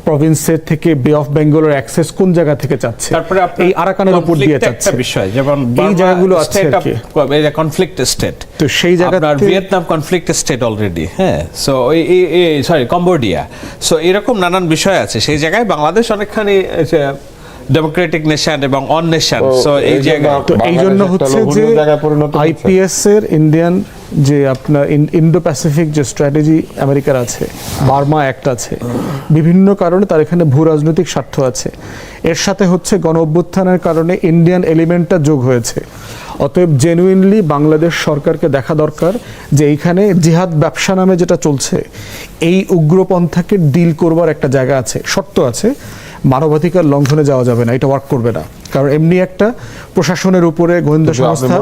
প্রভিন্সের থেকে বে অফ বেঙ্গলের অ্যাক্সেস কোন জায়গা থেকে চাচ্ছে, তারপরে এই আরাকানের উপর দিয়ে চাচ্ছে। বিষয় যেমন এই জায়গাগুলো আছে আর কি, কনফ্লিক্ট স্টেট। তো সেই জায়গাতে ভিয়েতনাম কনফ্লিক্ট স্টেট অলরেডি, হ্যাঁ। সো সরি কম্বোডিয়া, সো এরকম নানান বিষয় আছে। সেই জায়গায় বাংলাদেশ অনেকখানি ডেমোক্রেটিক নেশন এবং অন নেশন। সো এই জায়গা, তো এই জন্য হচ্ছে যে আইপিএস এর ইন্ডিয়ান যে আপনার ইন্ডো প্যাসিফিক যে স্ট্র্যাটেজি আমেরিকার আছে, বার্মা অ্যাক্ট আছে, বিভিন্ন কারণে তার এখানে ভূ রাজনৈতিক স্বার্থ আছে। এর সাথে হচ্ছে গণ অভ্যুত্থানের কারণে ইন্ডিয়ান এলিমেন্টটা যোগ হয়েছে। অতএব জেনুইনলি বাংলাদেশ সরকারকে দেখা দরকার যে এইখানে জিহাদ ব্যবসা নামে যেটা চলছে, এই উগ্রপন্থাকে ডিল করবার একটা জায়গা আছে, শর্ত আছে। মানবাধিকার লঙ্ঘনে যাওয়া যাবে না, এটা ওয়ার্ক করবে না। কারণ এমনি একটা প্রশাসনের উপরে গোয়েন্দা সংস্থা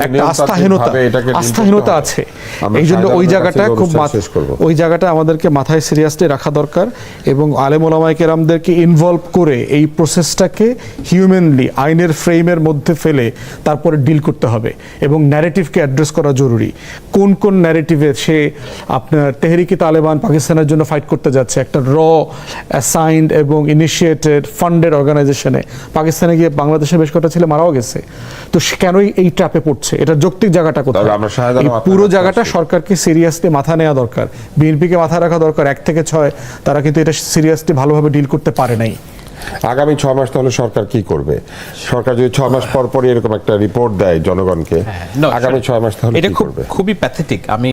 একটা আস্থাহীনতা আছে। এই জন্য ওই জায়গাটা খুব ওই জায়গাটা আমাদেরকে মাথায় সিরিয়াসলি রাখা দরকার, এবং আলেম ওলামায়ে কেরামদেরকে ইনভলভ করে এই প্রসেসটাকে হিউম্যানলি আইনের ফ্রেমের মধ্যে ফেলে তারপরে ডিল করতে হবে, এবং ন্যারেটিভকে অ্যাড্রেস করা জরুরি। কোন কোন ন্যারেটিভে সে আপনার তেহরিকে তালেবান পাকিস্তানের জন্য ফাইট করতে যাচ্ছে, একটা অ্যাসাইন্ড এবং ইনিশিয়েটেড ফান্ডেড অর্গানাইজেশনে, পাকিস্তানে গিয়ে বাংলাদেশের বেশ কটা ছেলে মারাও গেছে। তো কেনই এই ট্র্যাপে পড়ছে, এটা যৌক্তিক জায়গাটা কোথায়? এই পুরো জায়গাটা সরকারকে সিরিয়াসলি মাথা নেওয়া দরকার, বিএনপিকে মাথা রাখা দরকার। 1 থেকে 6 তারা কিন্তু এটা সিরিয়াসলি ভালোভাবে ডিল করতে পারে নাই। আগামী 6 মাস তাহলে সরকার কি করবে? সরকার যদি 6 মাস পর পরই এরকম একটা রিপোর্ট দেয় জনগণকে, আগামী 6 মাস তাহলে এটা কি করবে? খুবই প্যাথেটিক। আমি